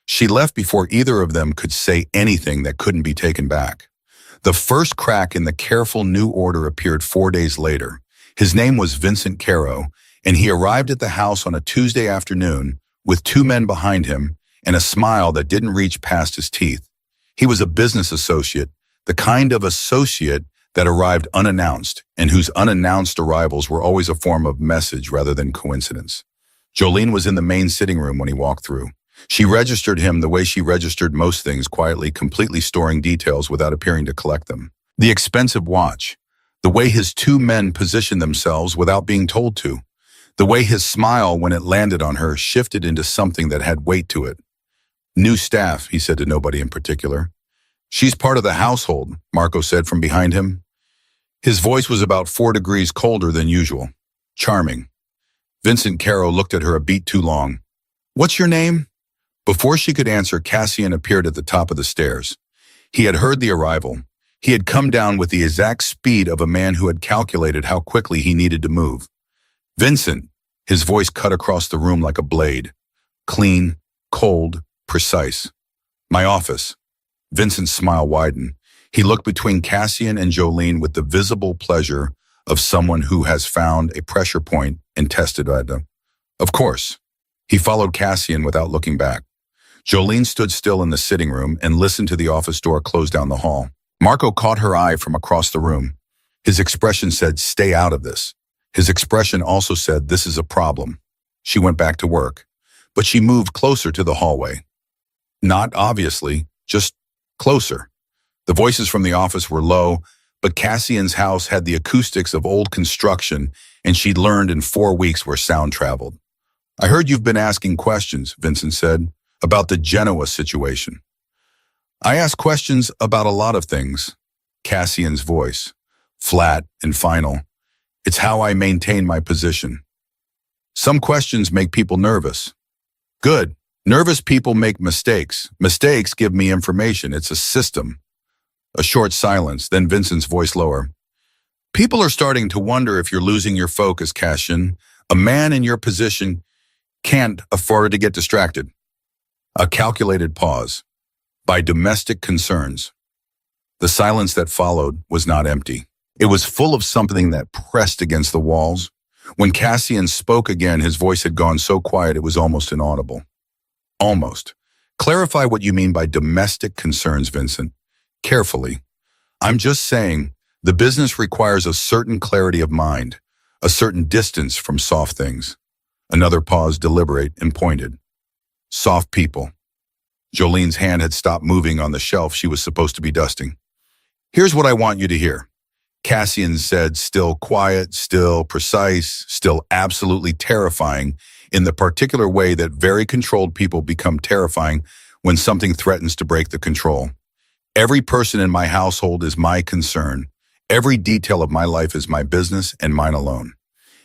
She left before either of them could say anything that couldn't be taken back. The first crack in the careful new order appeared 4 days later. His name was Vincent Caro, and he arrived at the house on a Tuesday afternoon with 2 men behind him and a smile that didn't reach past his teeth. He was a business associate, the kind of associate that arrived unannounced and whose unannounced arrivals were always a form of message rather than coincidence. Jolene was in the main sitting room when he walked through. She registered him the way she registered most things, quietly, completely storing details without appearing to collect them. The expensive watch, the way his 2 men positioned themselves without being told to, the way his smile when it landed on her shifted into something that had weight to it. New staff, he said to nobody in particular. She's part of the household, Marco said from behind him. His voice was about 4 degrees colder than usual. Charming. Vincent Caro looked at her a beat too long. What's your name? Before she could answer, Cassian appeared at the top of the stairs. He had heard the arrival. He had come down with the exact speed of a man who had calculated how quickly he needed to move. Vincent, his voice cut across the room like a blade. Clean, cold, precise. My office. Vincent's smile widened. He looked between Cassian and Jolene with the visible pleasure of someone who has found a pressure point and tested it. Of course. He followed Cassian without looking back. Jolene stood still in the sitting room and listened to the office door close down the hall. Marco caught her eye from across the room. His expression said, "Stay out of this." His expression also said, "This is a problem." She went back to work, but she moved closer to the hallway. Not obviously, just closer. The voices from the office were low, but Cassian's house had the acoustics of old construction, and she'd learned in 4 weeks where sound traveled. I heard you've been asking questions, Vincent said, about the Genoa situation. I ask questions about a lot of things. Cassian's voice, flat and final. It's how I maintain my position. Some questions make people nervous. Good. Nervous people make mistakes. Mistakes give me information. It's a system. A short silence, then Vincent's voice lower. People are starting to wonder if you're losing your focus, Cassian. A man in your position can't afford to get distracted. A calculated pause. By domestic concerns. The silence that followed was not empty. It was full of something that pressed against the walls. When Cassian spoke again, his voice had gone so quiet it was almost inaudible. Almost. Clarify what you mean by domestic concerns, Vincent. Carefully. I'm just saying, the business requires a certain clarity of mind, a certain distance from soft things. Another pause, deliberate and pointed. Soft people. Jolene's hand had stopped moving on the shelf she was supposed to be dusting. Here's what I want you to hear. Cassian said, still quiet, still precise, still absolutely terrifying, in the particular way that very controlled people become terrifying when something threatens to break the control. Every person in my household is my concern. Every detail of my life is my business and mine alone.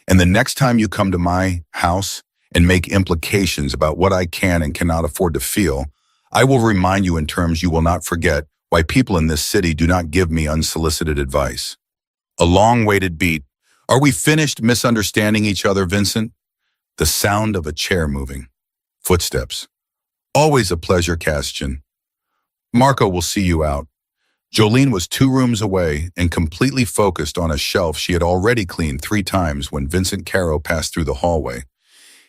And the next time you come to my house and make implications about what I can and cannot afford to feel, I will remind you in terms you will not forget why people in this city do not give me unsolicited advice. A long-waited beat. Are we finished misunderstanding each other, Vincent? The sound of a chair moving. Footsteps. Always a pleasure, Cassian. Marco will see you out. Jolene was 2 rooms away and completely focused on a shelf she had already cleaned 3 times when Vincent Caro passed through the hallway.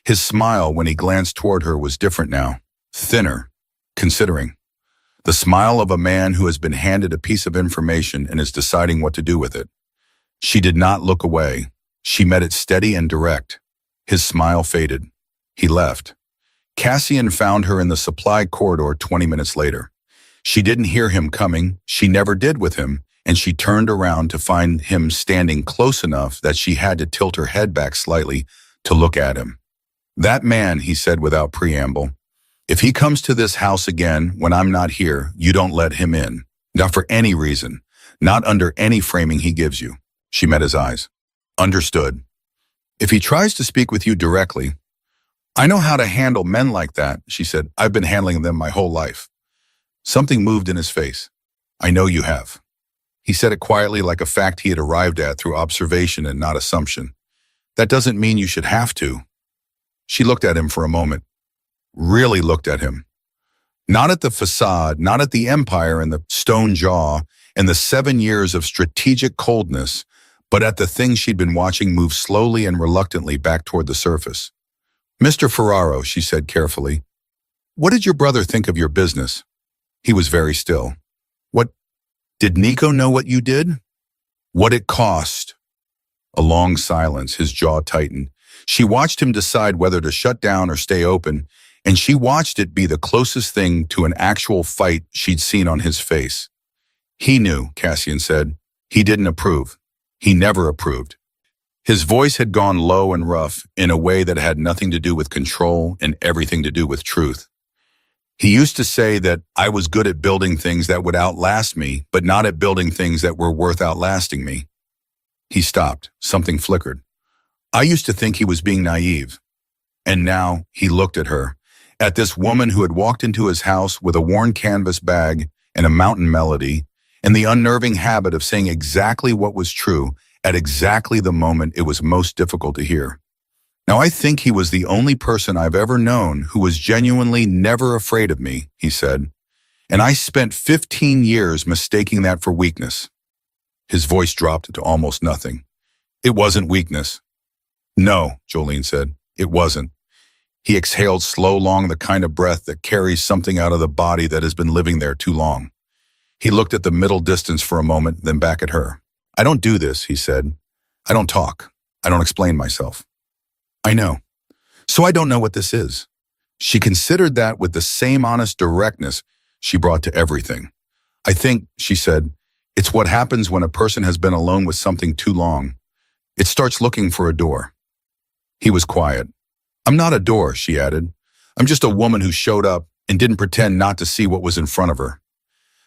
His smile when he glanced toward her was different now, thinner, considering. The smile of a man who has been handed a piece of information and is deciding what to do with it. She did not look away. She met it steady and direct. His smile faded. He left. Cassian found her in the supply corridor 20 minutes later. She didn't hear him coming, she never did with him, and she turned around to find him standing close enough that she had to tilt her head back slightly to look at him. That man, he said without preamble, if he comes to this house again when I'm not here, you don't let him in. Not for any reason, not under any framing he gives you. She met his eyes. Understood. If he tries to speak with you directly, I know how to handle men like that, she said. I've been handling them my whole life. Something moved in his face. I know you have. He said it quietly like a fact he had arrived at through observation and not assumption. That doesn't mean you should have to. She looked at him for a moment. Really looked at him. Not at the facade, not at the empire and the stone jaw, and the 7 years of strategic coldness, but at the thing she'd been watching move slowly and reluctantly back toward the surface. "Mr. Ferraro," she said carefully, "what did your brother think of your business?" He was very still. "What, did Nico know what you did?" "What it cost." A long silence, his jaw tightened. She watched him decide whether to shut down or stay open, and she watched it be the closest thing to an actual fight she'd seen on his face. "He knew," Cassian said. "He didn't approve. He never approved." His voice had gone low and rough in a way that had nothing to do with control and everything to do with truth. "He used to say that I was good at building things that would outlast me, but not at building things that were worth outlasting me." He stopped. Something flickered. "I used to think he was being naive." And now he looked at her, at this woman who had walked into his house with a worn canvas bag and a mountain melody, and the unnerving habit of saying exactly what was true at exactly the moment it was most difficult to hear. "Now I think he was the only person I've ever known who was genuinely never afraid of me," he said. "And I spent 15 years mistaking that for weakness." His voice dropped to almost nothing. "It wasn't weakness." "No," Jolene said. "It wasn't." He exhaled slow, long, the kind of breath that carries something out of the body that has been living there too long. He looked at the middle distance for a moment, then back at her. "I don't do this," he said. "I don't talk. I don't explain myself." "I know. So I don't know what this is." She considered that with the same honest directness she brought to everything. "I think," she said, "it's what happens when a person has been alone with something too long. It starts looking for a door." He was quiet. "I'm not a door," she added. "I'm just a woman who showed up and didn't pretend not to see what was in front of her."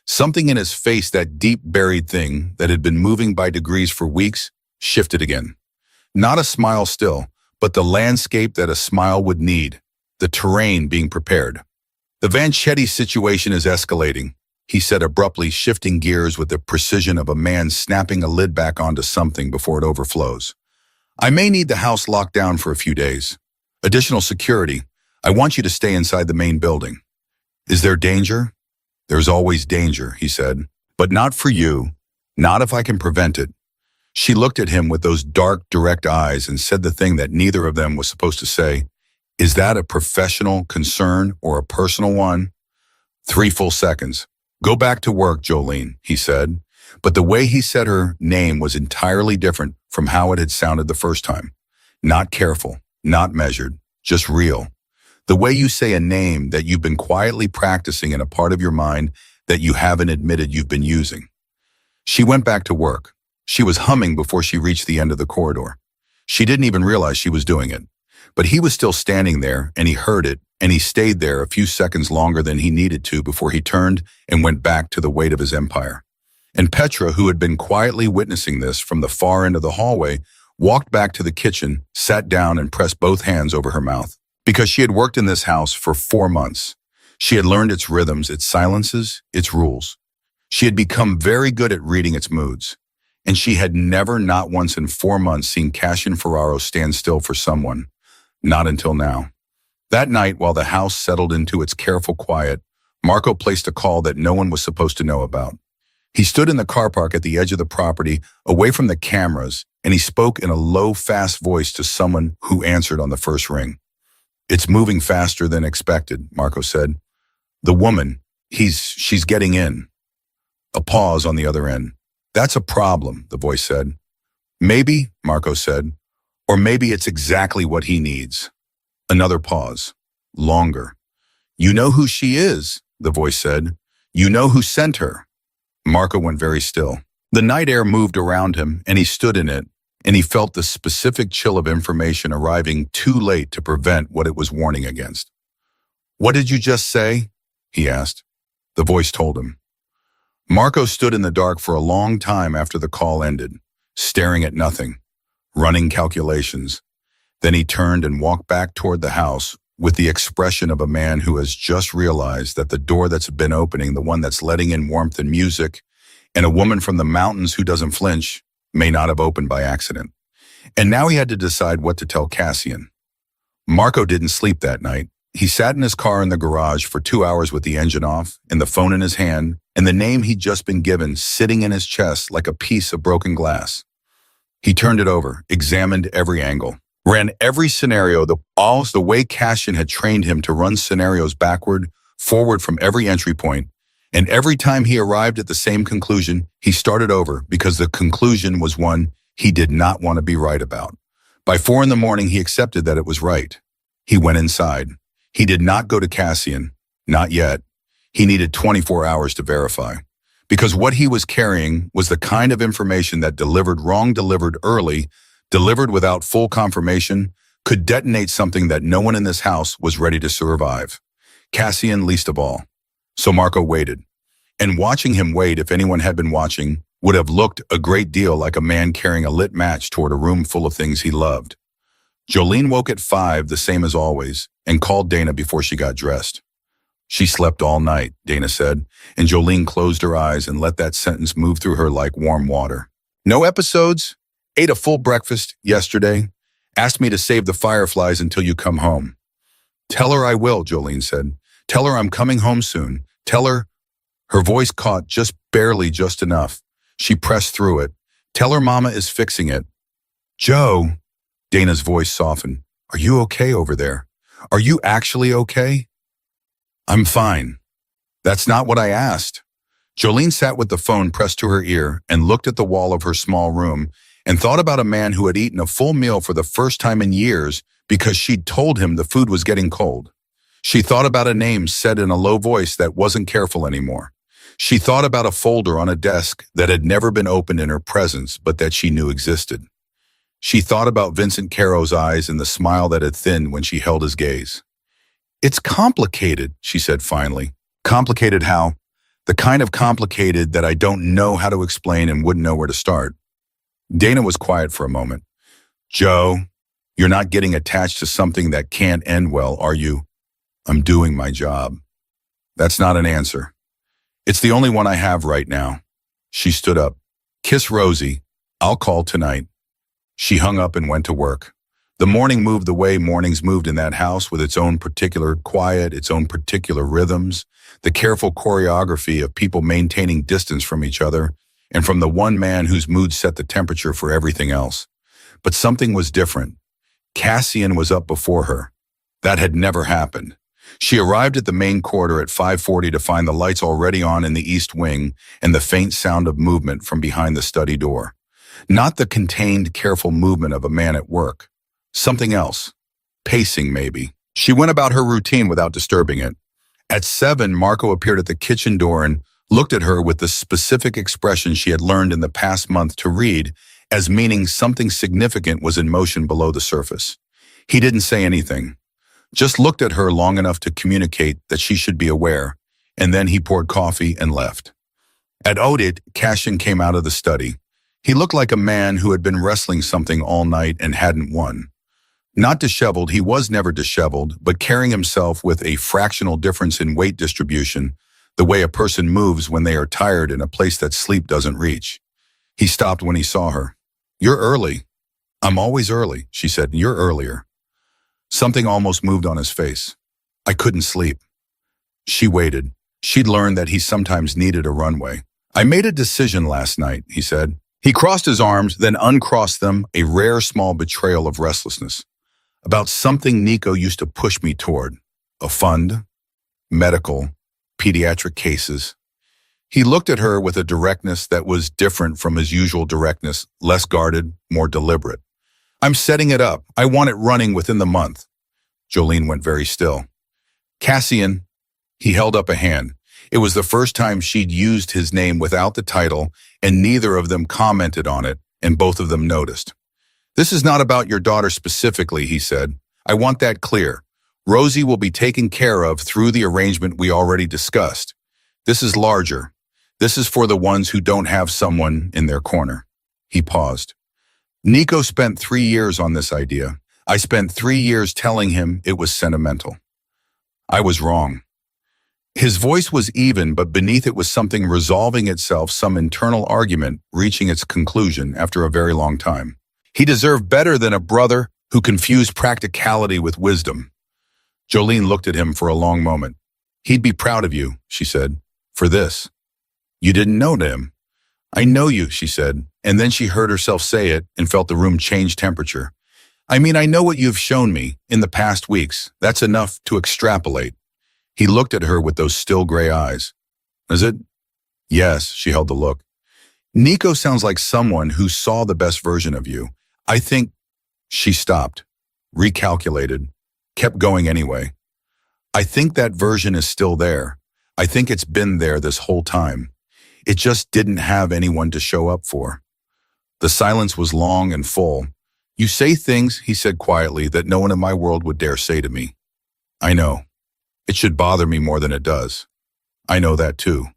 Something in his face, that deep buried thing that had been moving by degrees for weeks, shifted again. Not a smile still, but the landscape that a smile would need, the terrain being prepared. "The Vanchetti situation is escalating," he said abruptly, shifting gears with the precision of a man snapping a lid back onto something before it overflows. "I may need the house locked down for a few days. Additional security. I want you to stay inside the main building." "Is there danger?" "There's always danger," he said. "But not for you. Not if I can prevent it." She looked at him with those dark, direct eyes and said the thing that neither of them was supposed to say. "Is that a professional concern or a personal one?" 3 full seconds. "Go back to work, Jolene," he said. But the way he said her name was entirely different from how it had sounded the first time. Not careful, not measured, just real. The way you say a name that you've been quietly practicing in a part of your mind that you haven't admitted you've been using. She went back to work. She was humming before she reached the end of the corridor. She didn't even realize she was doing it. But he was still standing there, and he heard it, and he stayed there a few seconds longer than he needed to before he turned and went back to the weight of his empire. And Petra, who had been quietly witnessing this from the far end of the hallway, walked back to the kitchen, sat down, and pressed both hands over her mouth. Because she had worked in this house for 4 months. She had learned its rhythms, its silences, its rules. She had become very good at reading its moods. And she had never, not once in 4 months, seen Cassian Ferraro stand still for someone. Not until now. That night, while the house settled into its careful quiet, Marco placed a call that no one was supposed to know about. He stood in the car park at the edge of the property, away from the cameras, and he spoke in a low, fast voice to someone who answered on the first ring. "It's moving faster than expected," Marco said. "The woman, she's getting in." A pause on the other end. "That's a problem," the voice said. "Maybe," Marco said, "or maybe it's exactly what he needs." Another pause. Longer. "You know who she is," the voice said. "You know who sent her." Marco went very still. The night air moved around him, and he stood in it, and he felt the specific chill of information arriving too late to prevent what it was warning against. "What did you just say?" he asked. The voice told him. Marco stood in the dark for a long time after the call ended, staring at nothing, running calculations. Then he turned and walked back toward the house with the expression of a man who has just realized that the door that's been opening, the one that's letting in warmth and music, and a woman from the mountains who doesn't flinch, may not have opened by accident. And now he had to decide what to tell Cassian. Marco didn't sleep that night. He sat in his car in the garage for 2 hours with the engine off and the phone in his hand and the name he'd just been given sitting in his chest like a piece of broken glass. He turned it over, examined every angle, ran every scenario the way Cassian had trained him to run scenarios backward, forward from every entry point. And every time he arrived at the same conclusion, he started over because the conclusion was one he did not want to be right about. By 4 a.m, he accepted that it was right. He went inside. He did not go to Cassian, not yet. He needed 24 hours to verify. Because what he was carrying was the kind of information that delivered wrong, delivered early, delivered without full confirmation, could detonate something that no one in this house was ready to survive. Cassian least of all. So Marco waited. And watching him wait, if anyone had been watching, would have looked a great deal like a man carrying a lit match toward a room full of things he loved. Jolene woke at 5, the same as always, and called Dana before she got dressed. She slept all night, Dana said, and Jolene closed her eyes and let that sentence move through her like warm water. No episodes? Ate a full breakfast yesterday. Asked me to save the fireflies until you come home. Tell her I will, Jolene said. Tell her I'm coming home soon. Tell her. Her voice caught just barely, just enough. She pressed through it. Tell her Mama is fixing it. Joe, Dana's voice softened. Are you okay over there? Are you actually okay? I'm fine. That's not what I asked. Jolene sat with the phone pressed to her ear and looked at the wall of her small room and thought about a man who had eaten a full meal for the first time in years because she'd told him the food was getting cold. She thought about a name said in a low voice that wasn't careful anymore. She thought about a folder on a desk that had never been opened in her presence but that she knew existed. She thought about Vincent Caro's eyes and the smile that had thinned when she held his gaze. It's complicated, she said finally. Complicated how? The kind of complicated that I don't know how to explain and wouldn't know where to start. Dana was quiet for a moment. Joe, you're not getting attached to something that can't end well, are you? I'm doing my job. That's not an answer. It's the only one I have right now. She stood up. Kiss Rosie. I'll call tonight. She hung up and went to work. The morning moved the way mornings moved in that house, with its own particular quiet, its own particular rhythms, the careful choreography of people maintaining distance from each other and from the one man whose mood set the temperature for everything else. But something was different. Cassian was up before her. That had never happened. She arrived at the main corridor at 5:40 to find the lights already on in the east wing and the faint sound of movement from behind the study door. Not the contained, careful movement of a man at work. Something else. Pacing, maybe. She went about her routine without disturbing it. At 7, Marco appeared at the kitchen door and looked at her with the specific expression she had learned in the past month to read as meaning something significant was in motion below the surface. He didn't say anything, just looked at her long enough to communicate that she should be aware, and then he poured coffee and left. At 8, Cassian came out of the study. He looked like a man who had been wrestling something all night and hadn't won. Not disheveled, he was never disheveled, but carrying himself with a fractional difference in weight distribution, the way a person moves when they are tired in a place that sleep doesn't reach. He stopped when he saw her. You're early. I'm always early, she said. You're earlier. Something almost moved on his face. I couldn't sleep. She waited. She'd learned that he sometimes needed a runway. I made a decision last night, he said. He crossed his arms, then uncrossed them, a rare small betrayal of restlessness. About something Nico used to push me toward. A fund, medical, pediatric cases. He looked at her with a directness that was different from his usual directness, less guarded, more deliberate. I'm setting it up. I want it running within the month. Jolene went very still. Cassian, he held up a hand. It was the first time she'd used his name without the title, and neither of them commented on it, and both of them noticed. This is not about your daughter specifically, he said. I want that clear. Rosie will be taken care of through the arrangement we already discussed. This is larger. This is for the ones who don't have someone in their corner. He paused. Nico spent 3 years on this idea. I spent 3 years telling him it was sentimental. I was wrong. His voice was even, but beneath it was something resolving itself, some internal argument reaching its conclusion after a very long time. He deserved better than a brother who confused practicality with wisdom. Jolene looked at him for a long moment. He'd be proud of you, she said, for this. You didn't know him. I know you, she said, and then she heard herself say it and felt the room change temperature. I mean, I know what you've shown me in the past weeks. That's enough to extrapolate. He looked at her with those still gray eyes. Is it? Yes, she held the look. Nico sounds like someone who saw the best version of you. I think she stopped, recalculated, kept going anyway. I think that version is still there. I think it's been there this whole time. It just didn't have anyone to show up for. The silence was long and full. You say things, he said quietly, that no one in my world would dare say to me. I know. It should bother me more than it does. I know that too.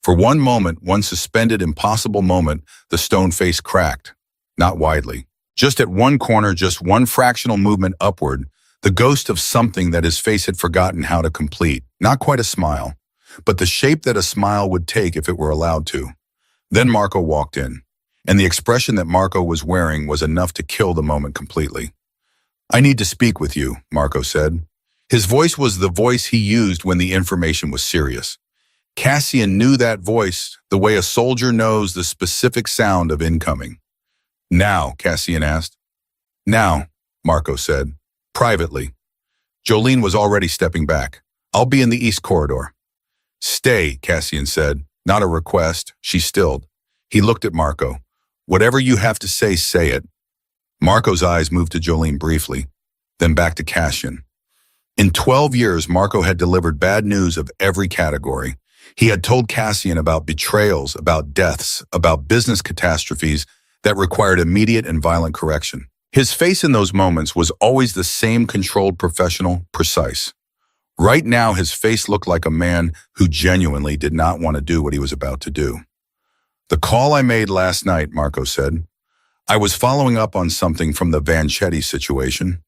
For one moment, one suspended, impossible moment, the stone face cracked. Not widely. Just at one corner, just one fractional movement upward, the ghost of something that his face had forgotten how to complete. Not quite a smile, but the shape that a smile would take if it were allowed to. Then Marco walked in, and the expression that Marco was wearing was enough to kill the moment completely. I need to speak with you, Marco said. His voice was the voice he used when the information was serious. Cassian knew that voice the way a soldier knows the specific sound of incoming. Now, Cassian asked. Now, Marco said, privately. Jolene was already stepping back. I'll be in the east corridor. Stay, Cassian said. Not a request. She stilled. He looked at Marco. Whatever you have to say, say it. Marco's eyes moved to Jolene briefly, then back to Cassian. In 12 years, Marco had delivered bad news of every category. He had told Cassian about betrayals, about deaths, about business catastrophes that required immediate and violent correction. His face in those moments was always the same controlled, professional, precise. Right now, his face looked like a man who genuinely did not want to do what he was about to do. The call I made last night, Marco said. I was following up on something from the Vanchetti situation.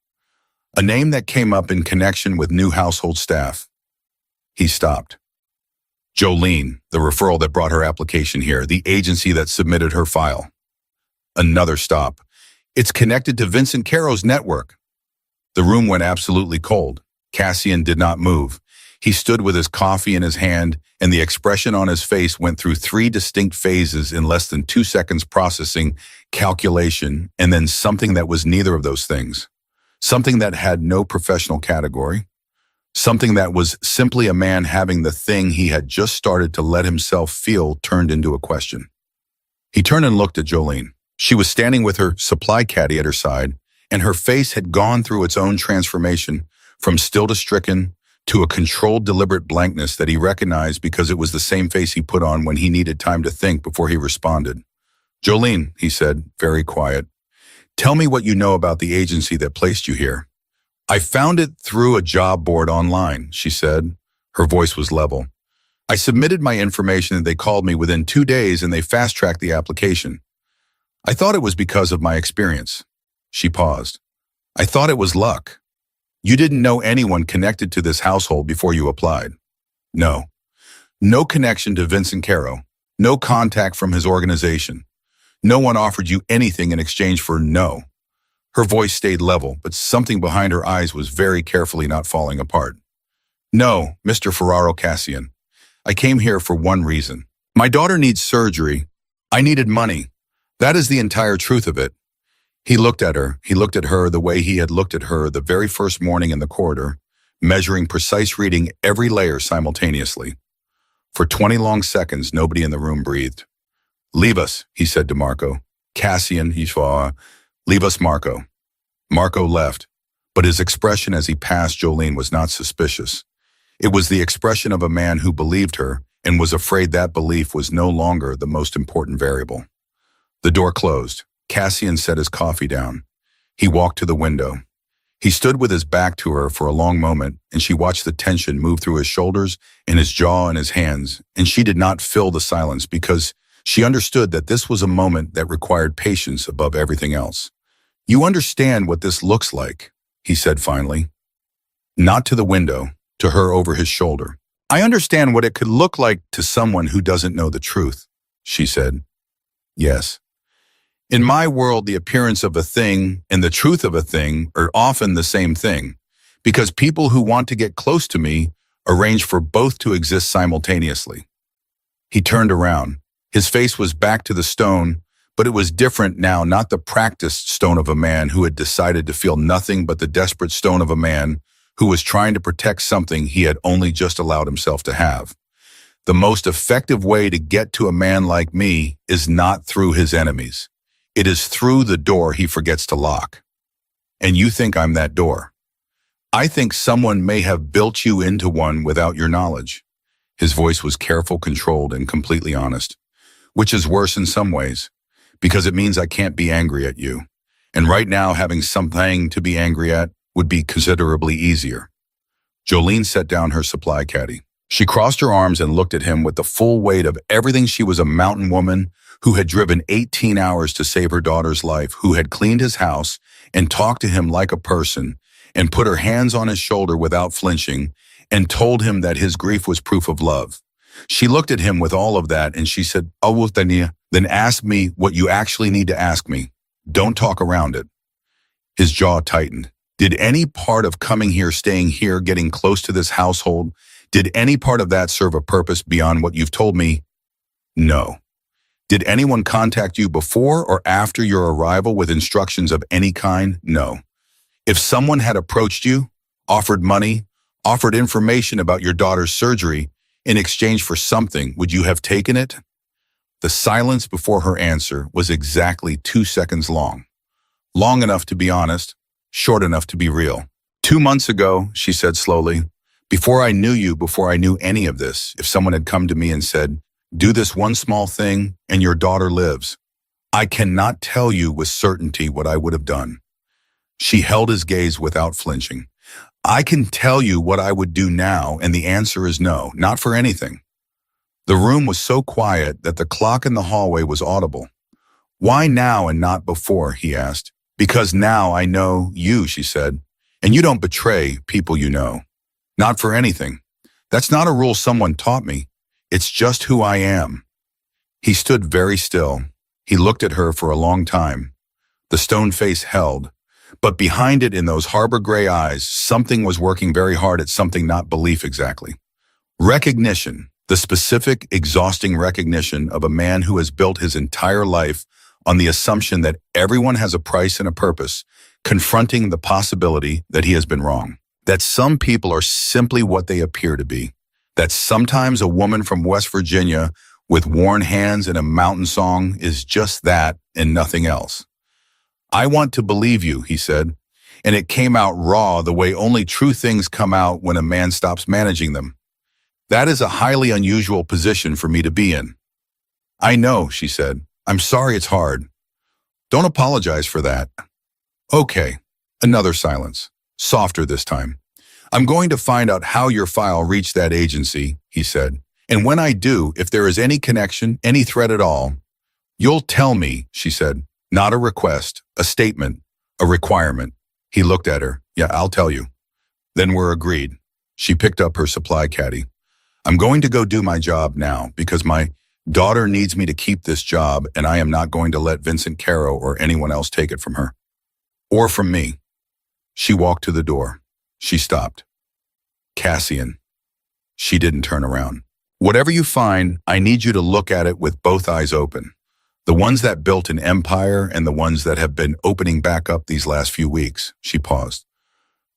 A name that came up in connection with new household staff. He stopped. Jolene, the referral that brought her application here, the agency that submitted her file. Another stop. It's connected to Vincent Caro's network. The room went absolutely cold. Cassian did not move. He stood with his coffee in his hand, and the expression on his face went through 3 distinct phases in less than 2 seconds: processing, calculation, and then something that was neither of those things. Something that had no professional category. Something that was simply a man having the thing he had just started to let himself feel turned into a question. He turned and looked at Jolene. She was standing with her supply caddy at her side, and her face had gone through its own transformation, from still to stricken to a controlled, deliberate blankness that he recognized because it was the same face he put on when he needed time to think before he responded. Jolene, he said, very quiet, tell me what you know about the agency that placed you here. I found it through a job board online, she said. Her voice was level. I submitted my information and they called me within 2 days and they fast-tracked the application. I thought it was because of my experience. She paused. I thought it was luck. You didn't know anyone connected to this household before you applied. No. No connection to Vincent Caro. No contact from his organization. No one offered you anything in exchange for no. Her voice stayed level, but something behind her eyes was very carefully not falling apart. No, Mr. Ferraro Cassian. I came here for one reason. My daughter needs surgery. I needed money. That is the entire truth of it. He looked at her. He looked at her the way he had looked at her the very first morning in the corridor, measuring precise reading every layer simultaneously. For 20 long seconds, nobody in the room breathed. Leave us, he said to Marco. Cassian, he saw. Leave us, Marco. Marco left, but his expression as he passed Jolene was not suspicious. It was the expression of a man who believed her and was afraid that belief was no longer the most important variable. The door closed. Cassian set his coffee down. He walked to the window. He stood with his back to her for a long moment, and she watched the tension move through his shoulders and his jaw and his hands, and she did not fill the silence because she understood that this was a moment that required patience above everything else. You understand what this looks like, he said finally. Not to the window, to her over his shoulder. I understand what it could look like to someone who doesn't know the truth, she said. Yes. In my world, the appearance of a thing and the truth of a thing are often the same thing, Because people who want to get close to me arrange for both to exist simultaneously. He turned around. His face was back to the stone, but it was different now, not the practiced stone of a man who had decided to feel nothing but the desperate stone of a man who was trying to protect something he had only just allowed himself to have. The most effective way to get to a man like me is not through his enemies. It is through the door he forgets to lock. And you think I'm that door. I think someone may have built you into one without your knowledge. His voice was careful, controlled, and completely honest, which is worse in some ways, because it means I can't be angry at you. And right now, having something to be angry at would be considerably easier. Jolene set down her supply caddy. She crossed her arms and looked at him with the full weight of everything. She was a mountain woman who had driven 18 hours to save her daughter's life, who had cleaned his house and talked to him like a person, and put her hands on his shoulder without flinching, and told him that his grief was proof of love. She looked at him with all of that, and she said, "Oh, then ask me what you actually need to ask me. Don't talk around it." His jaw tightened. Did any part of coming here, staying here, getting close to this household, did any part of that serve a purpose beyond what you've told me? No. Did anyone contact you before or after your arrival with instructions of any kind? No. If someone had approached you, offered money, offered information about your daughter's surgery in exchange for something, would you have taken it? The silence before her answer was exactly 2 seconds long. Long enough to be honest, short enough to be real. 2 months ago, she said slowly, before I knew you, before I knew any of this, if someone had come to me and said, "Do this one small thing and your daughter lives," I cannot tell you with certainty what I would have done. She held his gaze without flinching. I can tell you what I would do now, and the answer is no, not for anything. The room was so quiet that the clock in the hallway was audible. Why now and not before, he asked. Because now I know you, she said, and you don't betray people you know. Not for anything. That's not a rule someone taught me. It's just who I am. He stood very still. He looked at her for a long time. The stone face held, but behind it in those harbor gray eyes, something was working very hard at something, not belief exactly. Recognition, the specific, exhausting recognition of a man who has built his entire life on the assumption that everyone has a price and a purpose, confronting the possibility that he has been wrong. That some people are simply what they appear to be. That sometimes a woman from West Virginia with worn hands and a mountain song is just that and nothing else. I want to believe you, he said, and it came out raw the way only true things come out when a man stops managing them. That is a highly unusual position for me to be in. I know, she said. I'm sorry it's hard. Don't apologize for that. Okay. Another silence. Softer this time. I'm going to find out how your file reached that agency, he said. And when I do, if there is any connection, any thread at all, you'll tell me, she said. Not a request, a statement, a requirement. He looked at her. Yeah, I'll tell you. Then we're agreed. She picked up her supply caddy. I'm going to go do my job now because my daughter needs me to keep this job, and I am not going to let Vincent Caro or anyone else take it from her. Or from me. She walked to the door. She stopped. Cassian. She didn't turn around. Whatever you find, I need you to look at it with both eyes open. The ones that built an empire and the ones that have been opening back up these last few weeks. She paused.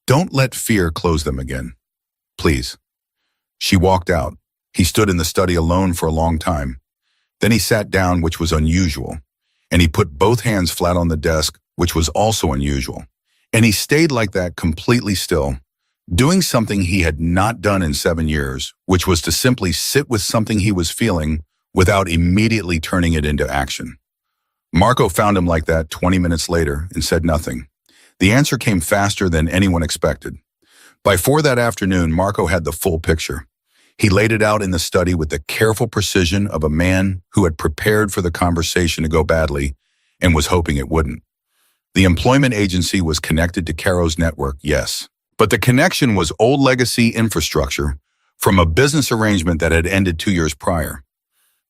Don't let fear close them again. Please. She walked out. He stood in the study alone for a long time. Then he sat down, which was unusual, and he put both hands flat on the desk, which was also unusual. And he stayed like that completely still, doing something he had not done in 7 years, which was to simply sit with something he was feeling without immediately turning it into action. Marco found him like that 20 minutes later and said nothing. The answer came faster than anyone expected. By 4 that afternoon, Marco had the full picture. He laid it out in the study with the careful precision of a man who had prepared for the conversation to go badly and was hoping it wouldn't. The employment agency was connected to Caro's network, yes. But the connection was old legacy infrastructure from a business arrangement that had ended 2 years prior.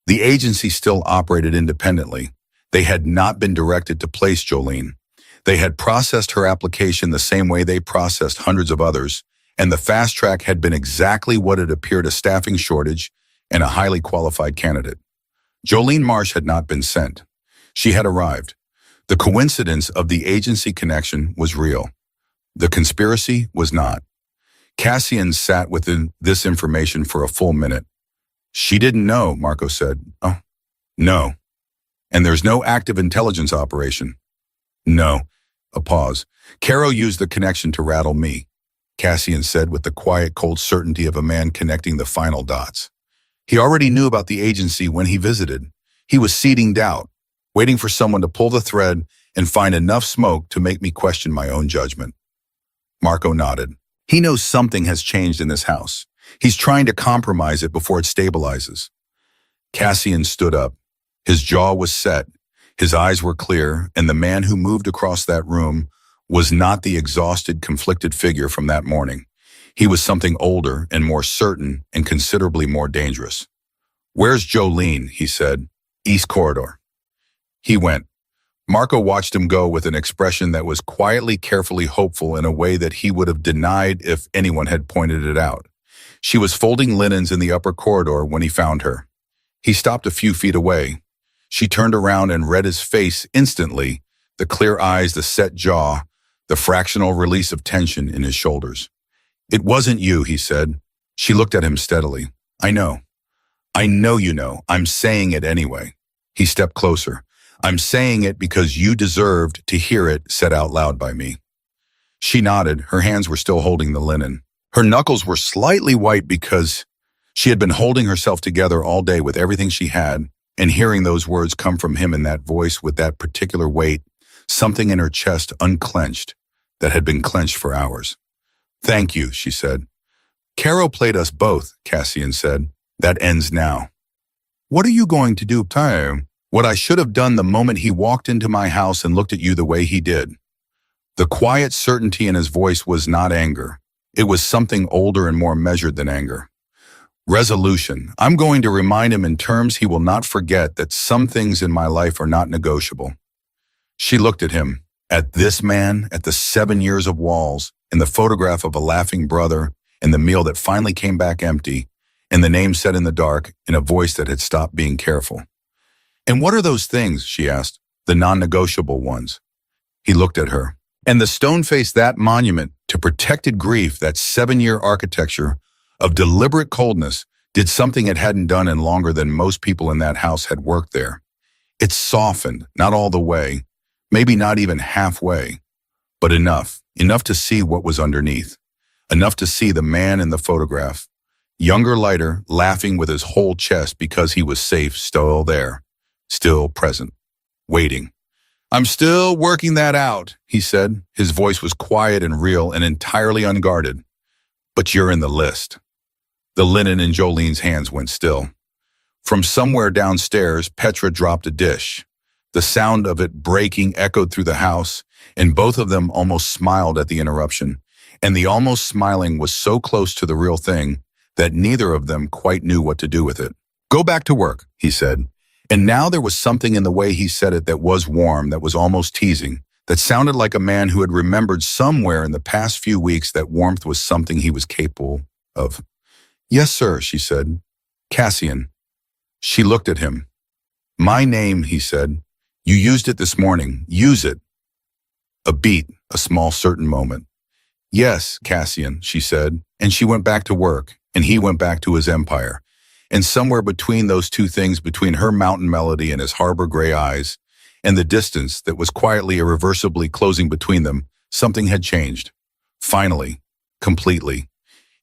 The agency still operated independently. They had not been directed to place Jolene. They had processed her application the same way they processed hundreds of others, and the fast track had been exactly what it appeared: a staffing shortage and a highly qualified candidate. Jolene Marsh had not been sent. She had arrived. The coincidence of the agency connection was real. The conspiracy was not. Cassian sat with this information for a full minute. She didn't know, Marco said. Oh, no. And there's no active intelligence operation. No. A pause. Caro used the connection to rattle me, Cassian said with the quiet, cold certainty of a man connecting the final dots. He already knew about the agency when he visited. He was seeding doubt, waiting for someone to pull the thread and find enough smoke to make me question my own judgment. Marco nodded. He knows something has changed in this house. He's trying to compromise it before it stabilizes. Cassian stood up. His jaw was set. His eyes were clear, and the man who moved across that room was not the exhausted, conflicted figure from that morning. He was something older and more certain and considerably more dangerous. Where's Jolene? He said. East corridor. He went. Marco watched him go with an expression that was quietly, carefully hopeful in a way that he would have denied if anyone had pointed it out. She was folding linens in the upper corridor when he found her. He stopped a few feet away. She turned around and read his face instantly, the clear eyes, the set jaw, the fractional release of tension in his shoulders. It wasn't you, he said. She looked at him steadily. I know. I know you know. I'm saying it anyway. He stepped closer. I'm saying it because you deserved to hear it said out loud by me. She nodded. Her hands were still holding the linen. Her knuckles were slightly white because she had been holding herself together all day with everything she had, and hearing those words come from him in that voice with that particular weight, something in her chest unclenched that had been clenched for hours. Thank you, she said. Caro played us both, Cassian said. That ends now. What are you going to do, Tayo? What I should have done the moment he walked into my house and looked at you the way he did. The quiet certainty in his voice was not anger. It was something older and more measured than anger. Resolution. I'm going to remind him in terms he will not forget that some things in my life are not negotiable. She looked at him, at this man, at the 7 years of walls, and the photograph of a laughing brother, and the meal that finally came back empty, and the name said in the dark, in a voice that had stopped being careful. And what are those things, she asked, the non-negotiable ones? He looked at her. And the stone face, that monument to protected grief, that 7-year architecture of deliberate coldness, did something it hadn't done in longer than most people in that house had worked there. It softened, not all the way, maybe not even halfway, but enough to see what was underneath, enough to see the man in the photograph, younger, lighter, laughing with his whole chest because he was safe, still there, still present, waiting. I'm still working that out, he said. His voice was quiet and real and entirely unguarded. But you're in the list. The linen in Jolene's hands went still. From somewhere downstairs, Petra dropped a dish. The sound of it breaking echoed through the house, and both of them almost smiled at the interruption. And the almost smiling was so close to the real thing that neither of them quite knew what to do with it. Go back to work, he said. And now there was something in the way he said it that was warm, that was almost teasing, that sounded like a man who had remembered somewhere in the past few weeks that warmth was something he was capable of. Yes, sir, she said. Cassian. She looked at him. My name, he said. You used it this morning. Use it. A beat, a small certain moment. Yes, Cassian, she said, and she went back to work, and he went back to his empire. And somewhere between those two things, between her mountain melody and his harbor gray eyes, and the distance that was quietly, irreversibly closing between them, something had changed. Finally, completely.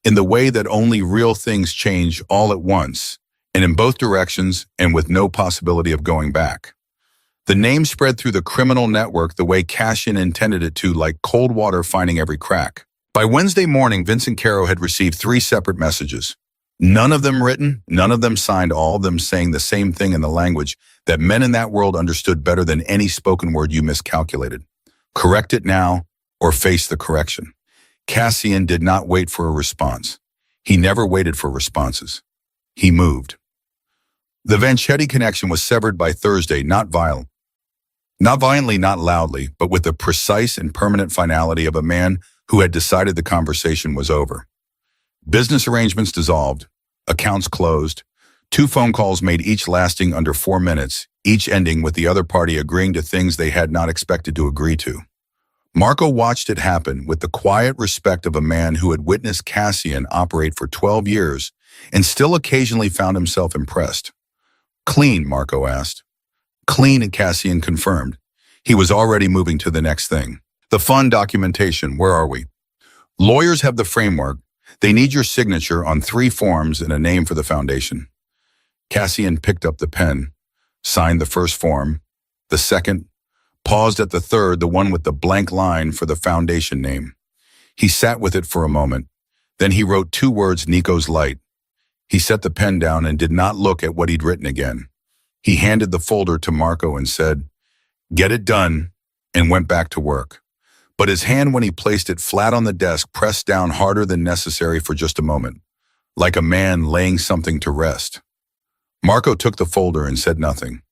In the way that only real things change all at once, and in both directions, and with no possibility of going back. The name spread through the criminal network the way Cassian intended it to, like cold water finding every crack. By Wednesday morning, Vincent Caro had received 3 separate messages. None of them written, none of them signed, all of them saying the same thing in the language that men in that world understood better than any spoken word you miscalculated. Correct it now, or face the correction. Cassian did not wait for a response. He never waited for responses. He moved. The Vanchetti connection was severed by Thursday, not violent. Not violently, not loudly, but with the precise and permanent finality of a man who had decided the conversation was over. Business arrangements dissolved, accounts closed, 2 phone calls made, each lasting under 4 minutes, each ending with the other party agreeing to things they had not expected to agree to. Marco watched it happen with the quiet respect of a man who had witnessed Cassian operate for 12 years and still occasionally found himself impressed. Clean, Marco asked. Clean, Cassian confirmed. He was already moving to the next thing. The fund documentation, where are we? Lawyers have the framework. They need your signature on 3 forms and a name for the foundation. Cassian picked up the pen, signed the first form, the second, paused at the third, the one with the blank line for the foundation name. He sat with it for a moment. Then he wrote 2 words, Nico's Light. He set the pen down and did not look at what he'd written again. He handed the folder to Marco and said, "Get it done," and went back to work. But his hand, when he placed it flat on the desk, pressed down harder than necessary for just a moment, like a man laying something to rest. Marco took the folder and said nothing.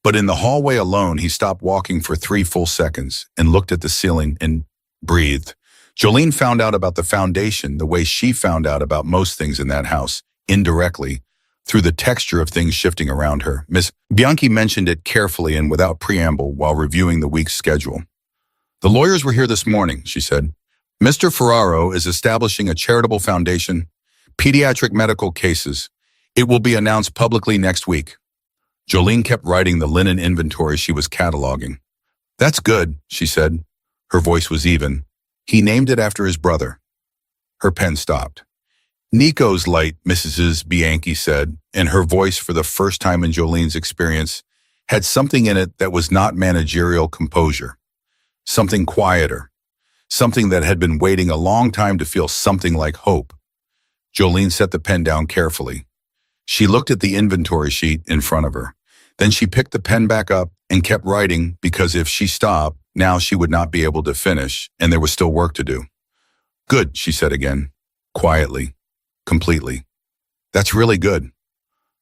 But in the hallway alone, he stopped walking for 3 full seconds and looked at the ceiling and breathed. Jolene found out about the foundation the way she found out about most things in that house, indirectly, through the texture of things shifting around her. Miss Bianchi mentioned it carefully and without preamble while reviewing the week's schedule. "The lawyers were here this morning," she said. "Mr. Ferraro is establishing a charitable foundation, pediatric medical cases. It will be announced publicly next week." Jolene kept writing the linen inventory she was cataloging. "That's good," she said. Her voice was even. "He named it after his brother." Her pen stopped. "Nico's Light," Mrs. Bianchi said, and her voice, for the first time in Jolene's experience, had something in it that was not managerial composure. Something quieter. Something that had been waiting a long time to feel something like hope. Jolene set the pen down carefully. She looked at the inventory sheet in front of her. Then she picked the pen back up and kept writing, because if she stopped, now she would not be able to finish, and there was still work to do. "Good," she said again, quietly, completely. "That's really good."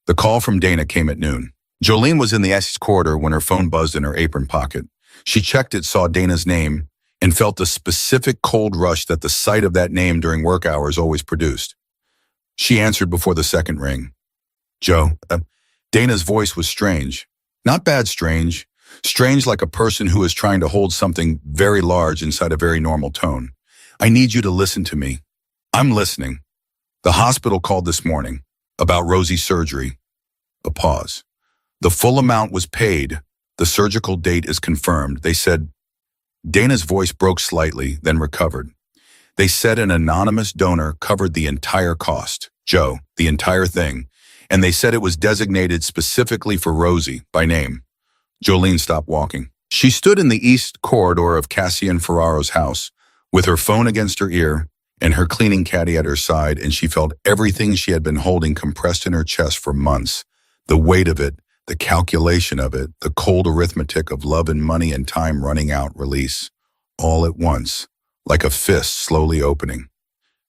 The call from Dana came at noon. Jolene was in the Essex corridor when her phone buzzed in her apron pocket. She checked it, saw Dana's name, and felt the specific cold rush that the sight of that name during work hours always produced. She answered before the second ring. "Joe." Dana's voice was strange. Not bad strange. Strange like a person who is trying to hold something very large inside a very normal tone. "I need you to listen to me." "I'm listening." "The hospital called this morning about Rosie's surgery." A pause. "The full amount was paid. The surgical date is confirmed. They said..." Dana's voice broke slightly, then recovered. "They said an anonymous donor covered the entire cost. Joe, the entire thing. And they said it was designated specifically for Rosie, by name." Jolene stopped walking. She stood in the east corridor of Cassian Ferraro's house, with her phone against her ear and her cleaning caddy at her side, and she felt everything she had been holding compressed in her chest for months. The weight of it, the calculation of it, the cold arithmetic of love and money and time running out, release, all at once, like a fist slowly opening.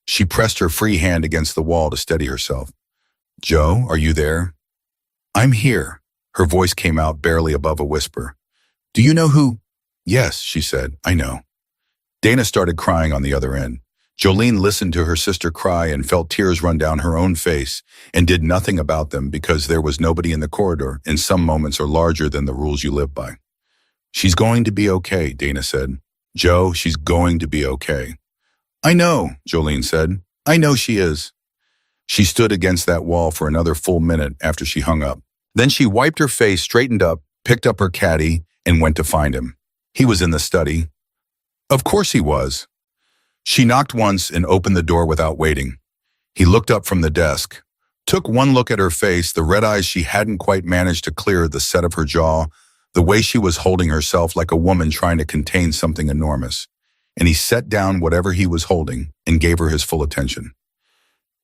She pressed her free hand against the wall to steady herself. "Joe, are you there?" "I'm here." Her voice came out barely above a whisper. "Do you know who?" "Yes," she said, "I know." Dana started crying on the other end. Jolene listened to her sister cry and felt tears run down her own face and did nothing about them because there was nobody in the corridor, and some moments are larger than the rules you live by. "She's going to be okay," Dana said. "Joe, she's going to be okay." "I know," Jolene said. "I know she is." She stood against that wall for another full minute after she hung up. Then she wiped her face, straightened up, picked up her caddy, and went to find him. He was in the study. Of course he was. She knocked once and opened the door without waiting. He looked up from the desk, took one look at her face, the red eyes she hadn't quite managed to clear, the set of her jaw, the way she was holding herself like a woman trying to contain something enormous. And he set down whatever he was holding and gave her his full attention.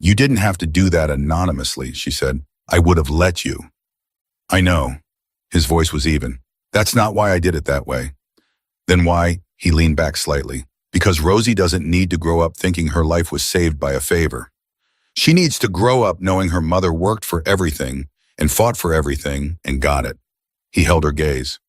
"You didn't have to do that anonymously," she said. "I would have let you." "I know." His voice was even. "That's not why I did it that way." "Then why?" He leaned back slightly. "Because Rosie doesn't need to grow up thinking her life was saved by a favor. She needs to grow up knowing her mother worked for everything and fought for everything and got it." He held her gaze.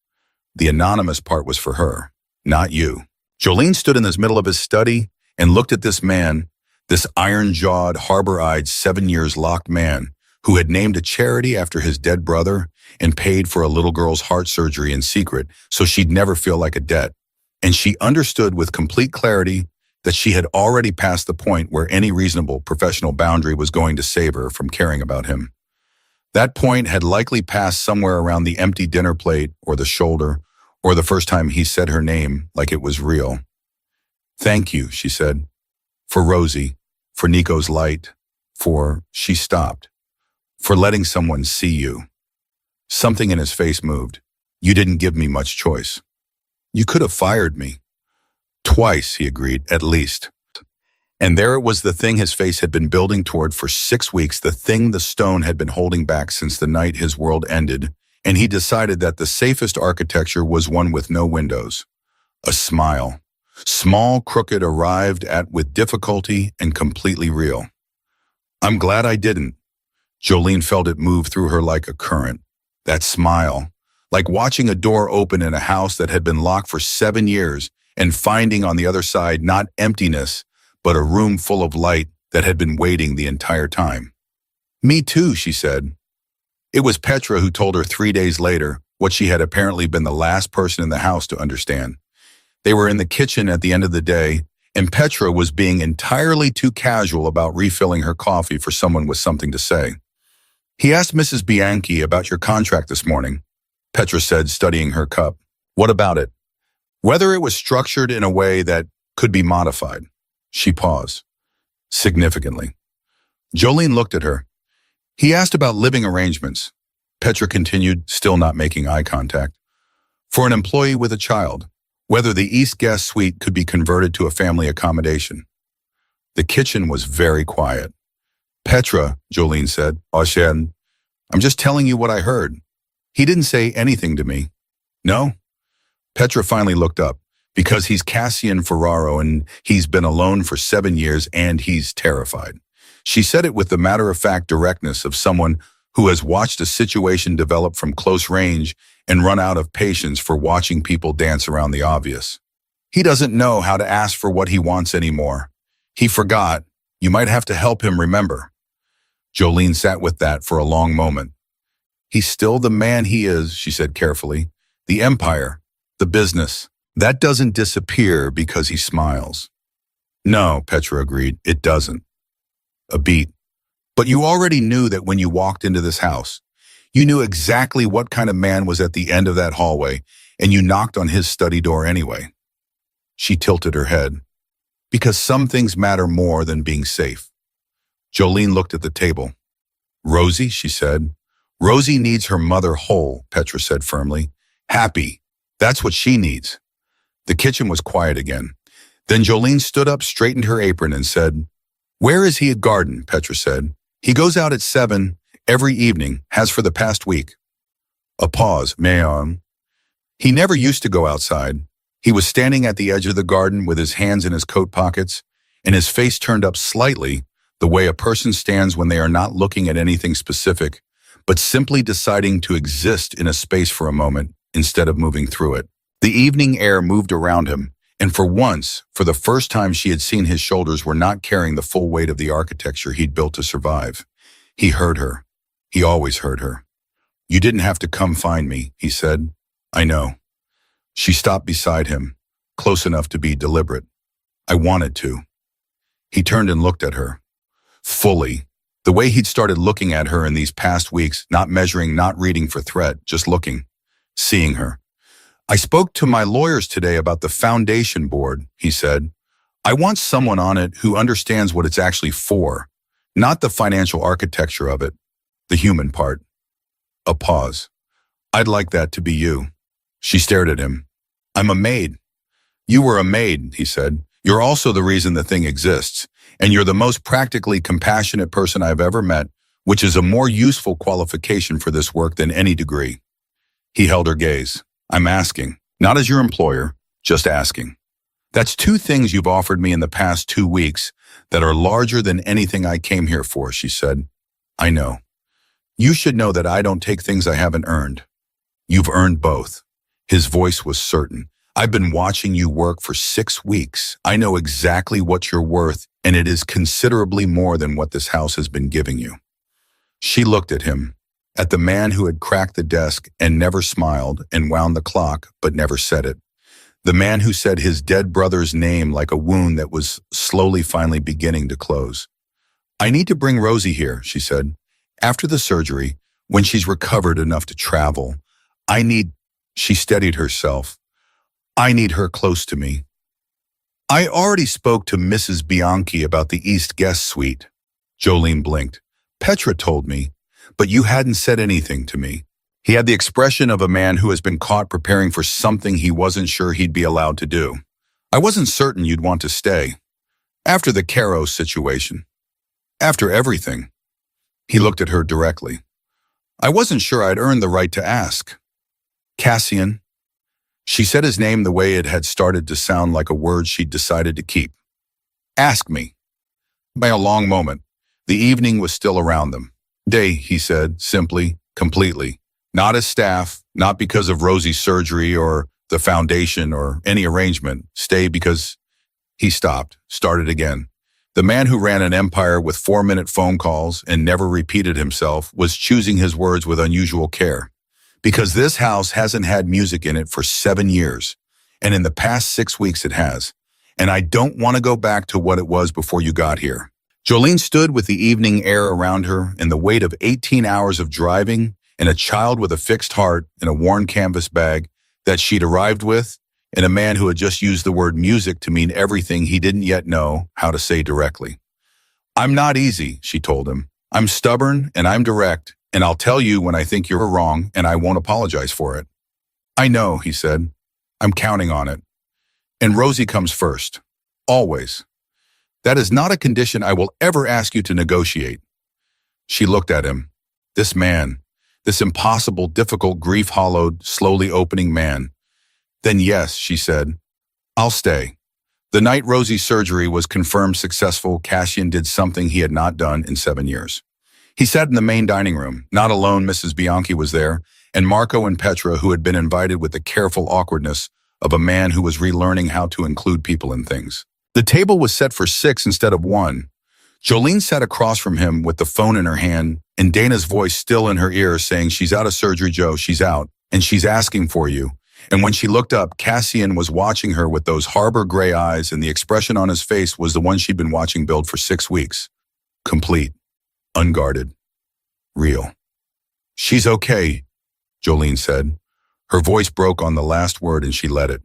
The anonymous part was for her, not you. Jolene stood in the middle of his study and looked at this man, this iron-jawed, harbor-eyed, 7 years locked man who had named a charity after his dead brother and paid for a little girl's heart surgery in secret so she'd never feel like a debt. And she understood with complete clarity that she had already passed the point where any reasonable professional boundary was going to save her from caring about him. That point had likely passed somewhere around the empty dinner plate or the shoulder or the first time he said her name like it was real. "Thank you," she said, "for Rosie, for Nico's light, she stopped, for letting someone see you." Something in his face moved. "You didn't give me much choice. You could have fired me." "Twice," he agreed, "at least." And there it was, the thing his face had been building toward for 6 weeks, the thing the stone had been holding back since the night his world ended, and he decided that the safest architecture was one with no windows. A smile. Small, crooked, arrived at with difficulty and completely real. "I'm glad I didn't." Jolene felt it move through her like a current. That smile. Like watching a door open in a house that had been locked for 7 years and finding on the other side not emptiness, but a room full of light that had been waiting the entire time. "Me too," she said. It was Petra who told her 3 days later what she had apparently been the last person in the house to understand. They were in the kitchen at the end of the day, and Petra was being entirely too casual about refilling her coffee for someone with something to say. "He asked Mrs. Bianchi about your contract this morning," Petra said, studying her cup. "What about it?" "Whether it was structured in a way that could be modified." She paused. "Significantly." Jolene looked at her. "He asked about living arrangements," Petra continued, still not making eye contact. "For an employee with a child, whether the East Guest Suite could be converted to a family accommodation." The kitchen was very quiet. "Petra," Jolene said, "I'm just telling you what I heard. He didn't say anything to me." "No?" Petra finally looked up. "Because he's Cassian Ferraro and he's been alone for 7 years and he's terrified." She said it with the matter-of-fact directness of someone who has watched a situation develop from close range and run out of patience for watching people dance around the obvious. "He doesn't know how to ask for what he wants anymore. He forgot. You might have to help him remember." Jolene sat with that for a long moment. "He's still the man he is," she said carefully. "The empire, the business. That doesn't disappear because he smiles." "No," Petra agreed, "it doesn't." A beat. "But you already knew that when you walked into this house. You knew exactly what kind of man was at the end of that hallway, and you knocked on his study door anyway." She tilted her head. "Because some things matter more than being safe." Jolene looked at the table. "Rosie," she said. "Rosie needs her mother whole," Petra said firmly. "Happy. That's what she needs." The kitchen was quiet again. Then Jolene stood up, straightened her apron, and said, "Where is he at garden?" Petra said. "He goes out at 7 every evening, has for the past week." A pause. "Mayon." "He never used to go outside. He was standing at the edge of the garden with his hands in his coat pockets and his face turned up slightly, the way a person stands when they are not looking at anything specific, but simply deciding to exist in a space for a moment instead of moving through it. The evening air moved around him, and for once, for the first time she had seen, his shoulders were not carrying the full weight of the architecture he'd built to survive. He heard her. He always heard her. "You didn't have to come find me," he said. "I know." She stopped beside him, close enough to be deliberate. "I wanted to." He turned and looked at her. Fully. The way he'd started looking at her in these past weeks, not measuring, not reading for threat, just looking, seeing her. "I spoke to my lawyers today about the foundation board," he said. "I want someone on it who understands what it's actually for, not the financial architecture of it, the human part." A pause. "I'd like that to be you." She stared at him. "I'm a maid." "You were a maid," he said. "You're also the reason the thing exists, and you're the most practically compassionate person I've ever met, which is a more useful qualification for this work than any degree." He held her gaze. "I'm asking, not as your employer, just asking. That's 2 things you've offered me in the past 2 weeks that are larger than anything I came here for," she said. "I know. You should know that I don't take things I haven't earned. You've earned both. His voice was certain. I've been watching you work for 6 weeks. I know exactly what you're worth, and it is considerably more than what this house has been giving you. She looked at him, at the man who had cracked the desk and never smiled and wound the clock but never said it. The man who said his dead brother's name like a wound that was finally beginning to close. I need to bring Rosie here, she said. After the surgery, when she's recovered enough to travel, she steadied herself. I need her close to me. I already spoke to Mrs. Bianchi about the East guest suite. Jolene blinked. Petra told me, but you hadn't said anything to me. He had the expression of a man who has been caught preparing for something he wasn't sure he'd be allowed to do. I wasn't certain you'd want to stay. After the Caro situation. After everything. He looked at her directly. I wasn't sure I'd earned the right to ask. Cassian. She said his name the way it had started to sound like a word she'd decided to keep. Ask me. By a long moment, the evening was still around them. Day, he said, simply, completely. Not as staff, not because of Rosie's surgery or the foundation or any arrangement. Stay because he stopped, started again. The man who ran an empire with 4-minute phone calls and never repeated himself was choosing his words with unusual care. Because this house hasn't had music in it for 7 years, and in the past 6 weeks it has. And I don't want to go back to what it was before you got here. Jolene stood with the evening air around her and the weight of 18 hours of driving and a child with a fixed heart in a worn canvas bag that she'd arrived with, and a man who had just used the word music to mean everything he didn't yet know how to say directly. I'm not easy, she told him. I'm stubborn and I'm direct, and I'll tell you when I think you're wrong, and I won't apologize for it. I know, he said. I'm counting on it. And Rosie comes first. Always. That is not a condition I will ever ask you to negotiate. She looked at him. This man. This impossible, difficult, grief-hollowed, slowly opening man. Then yes, she said. I'll stay. The night Rosie's surgery was confirmed successful, Cassian did something he had not done in 7 years. He sat in the main dining room. Not alone, Mrs. Bianchi was there, and Marco and Petra, who had been invited with the careful awkwardness of a man who was relearning how to include people in things. The table was set for 6 instead of 1. Jolene sat across from him with the phone in her hand, and Dana's voice still in her ear saying, she's out of surgery, Joe, she's out, and she's asking for you. And when she looked up, Cassian was watching her with those harbor gray eyes, and the expression on his face was the one she'd been watching build for 6 weeks. Complete. Unguarded. Real. She's okay, Jolene said. Her voice broke on the last word and she let it.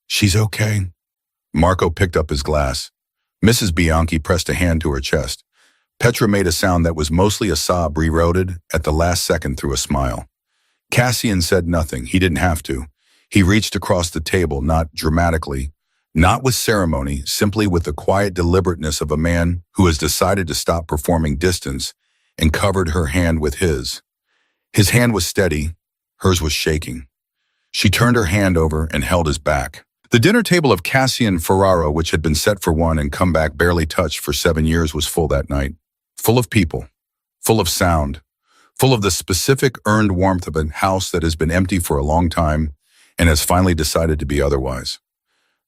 She's okay. Marco picked up his glass. Mrs. Bianchi pressed a hand to her chest. Petra made a sound that was mostly a sob rerouted at the last second through a smile. Cassian said nothing. He didn't have to. He reached across the table, not dramatically, not with ceremony, simply with the quiet deliberateness of a man who has decided to stop performing distance, and covered her hand with his. His hand was steady. Hers was shaking. She turned her hand over and held his back. The dinner table of Cassian Ferraro, which had been set for 1 and come back barely touched for 7 years, was full that night. Full of people. Full of sound. Full of the specific earned warmth of a house that has been empty for a long time and has finally decided to be otherwise.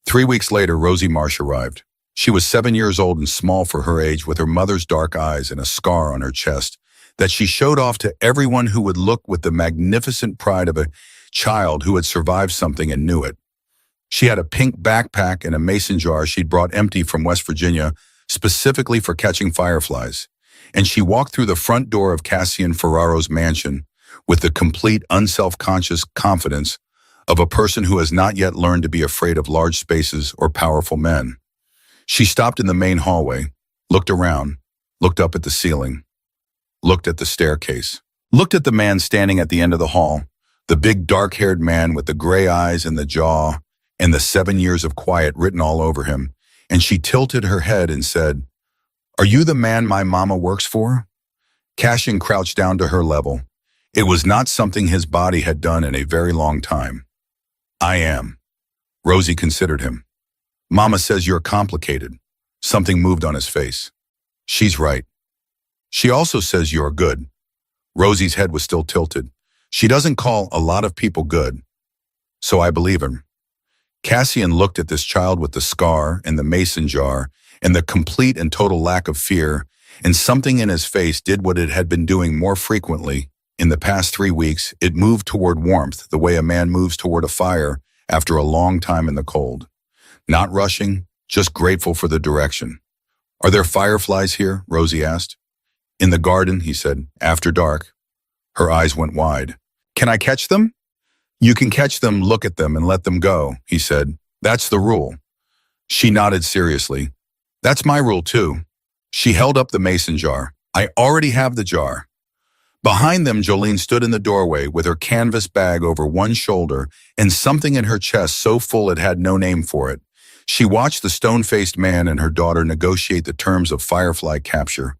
3 weeks later, Rosie Marsh arrived. She was 7 years old and small for her age, with her mother's dark eyes and a scar on her chest that she showed off to everyone who would look with the magnificent pride of a child who had survived something and knew it. She had a pink backpack and a mason jar she'd brought empty from West Virginia, specifically for catching fireflies, and she walked through the front door of Cassian Ferraro's mansion with the complete unself-conscious confidence of a person who has not yet learned to be afraid of large spaces or powerful men. She stopped in the main hallway, looked around, looked up at the ceiling, looked at the staircase, looked at the man standing at the end of the hall, the big dark-haired man with the gray eyes and the jaw and the 7 years of quiet written all over him, and she tilted her head and said, "Are you the man my mama works for?" Cassian crouched down to her level. It was not something his body had done in a very long time. "I am." Rosie considered him. "Mama says you're complicated." Something moved on his face. "She's right. She also says you're good." Rosie's head was still tilted. "She doesn't call a lot of people good." so I believe him. Cassian looked at this child with the scar and the mason jar and the complete and total lack of fear, and something in his face did what it had been doing more frequently. In the past 3 weeks, it moved toward warmth the way a man moves toward a fire after a long time in the cold. Not rushing, just grateful for the direction. "Are there fireflies here?" Rosie asked. "In the garden," he said, "after dark." Her eyes went wide. "Can I catch them?" "You can catch them, look at them, and let them go," he said. "That's the rule." She nodded seriously. "That's my rule too." She held up the mason jar. "I already have the jar." Behind them, Jolene stood in the doorway with her canvas bag over one shoulder and something in her chest so full it had no name for it. She watched the stone-faced man and her daughter negotiate the terms of firefly capture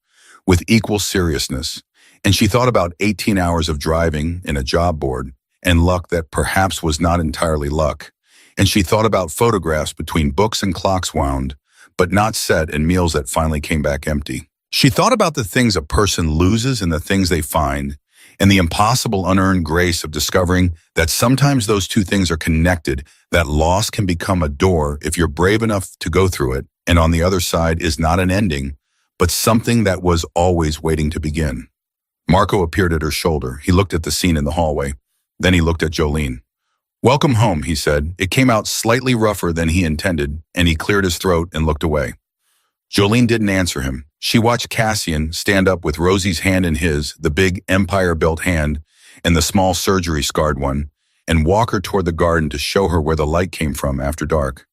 with equal seriousness, and she thought about 18 hours of driving in a job board and luck that perhaps was not entirely luck. And she thought about photographs between books and clocks wound, but not set, and meals that finally came back empty. She thought about the things a person loses and the things they find, and the impossible unearned grace of discovering that sometimes those two things are connected, that loss can become a door if you're brave enough to go through it, and on the other side is not an ending, but something that was always waiting to begin. Marco appeared at her shoulder. He looked at the scene in the hallway. Then he looked at Jolene. "Welcome home," he said. It came out slightly rougher than he intended, and he cleared his throat and looked away. Jolene didn't answer him. She watched Cassian stand up with Rosie's hand in his, the big empire-built hand, and the small surgery-scarred one, and walk her toward the garden to show her where the light came from after dark.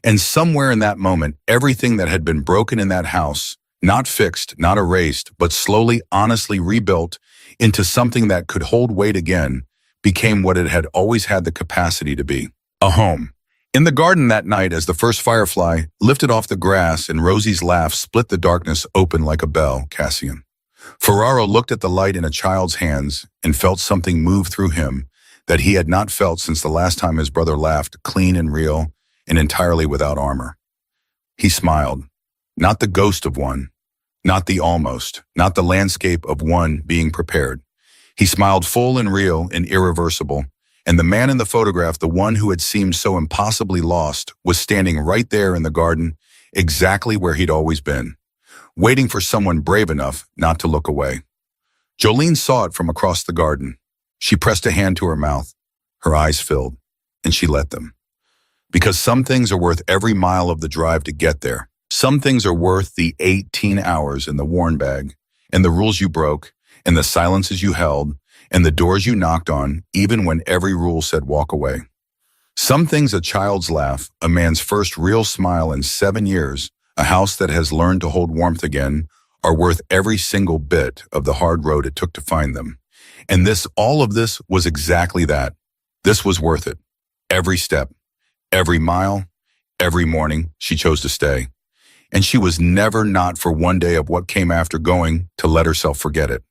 And somewhere in that moment, everything that had been broken in that house, not fixed, not erased, but slowly, honestly rebuilt into something that could hold weight again, became what it had always had the capacity to be: a home. In the garden that night, as the first firefly lifted off the grass and Rosie's laugh split the darkness open like a bell, Cassian. Ferraro looked at the light in a child's hands and felt something move through him that he had not felt since the last time his brother laughed, clean and real and entirely without armor. He smiled. Not the ghost of one, not the almost, not the landscape of one being prepared. He smiled full and real and irreversible, and the man in the photograph, the one who had seemed so impossibly lost, was standing right there in the garden, exactly where he'd always been, waiting for someone brave enough not to look away. Jolene saw it from across the garden. She pressed a hand to her mouth. Her eyes filled, and she let them. Because some things are worth every mile of the drive to get there. Some things are worth the 18 hours in the worn bag, and the rules you broke, and the silences you held, and the doors you knocked on, even when every rule said walk away. Some things: a child's laugh, a man's first real smile in 7 years, a house that has learned to hold warmth again, are worth every single bit of the hard road it took to find them. And all of this was exactly that. This was worth it. Every step, every mile, every morning she chose to stay. And she was never, not for one day of what came after, going to let herself forget it.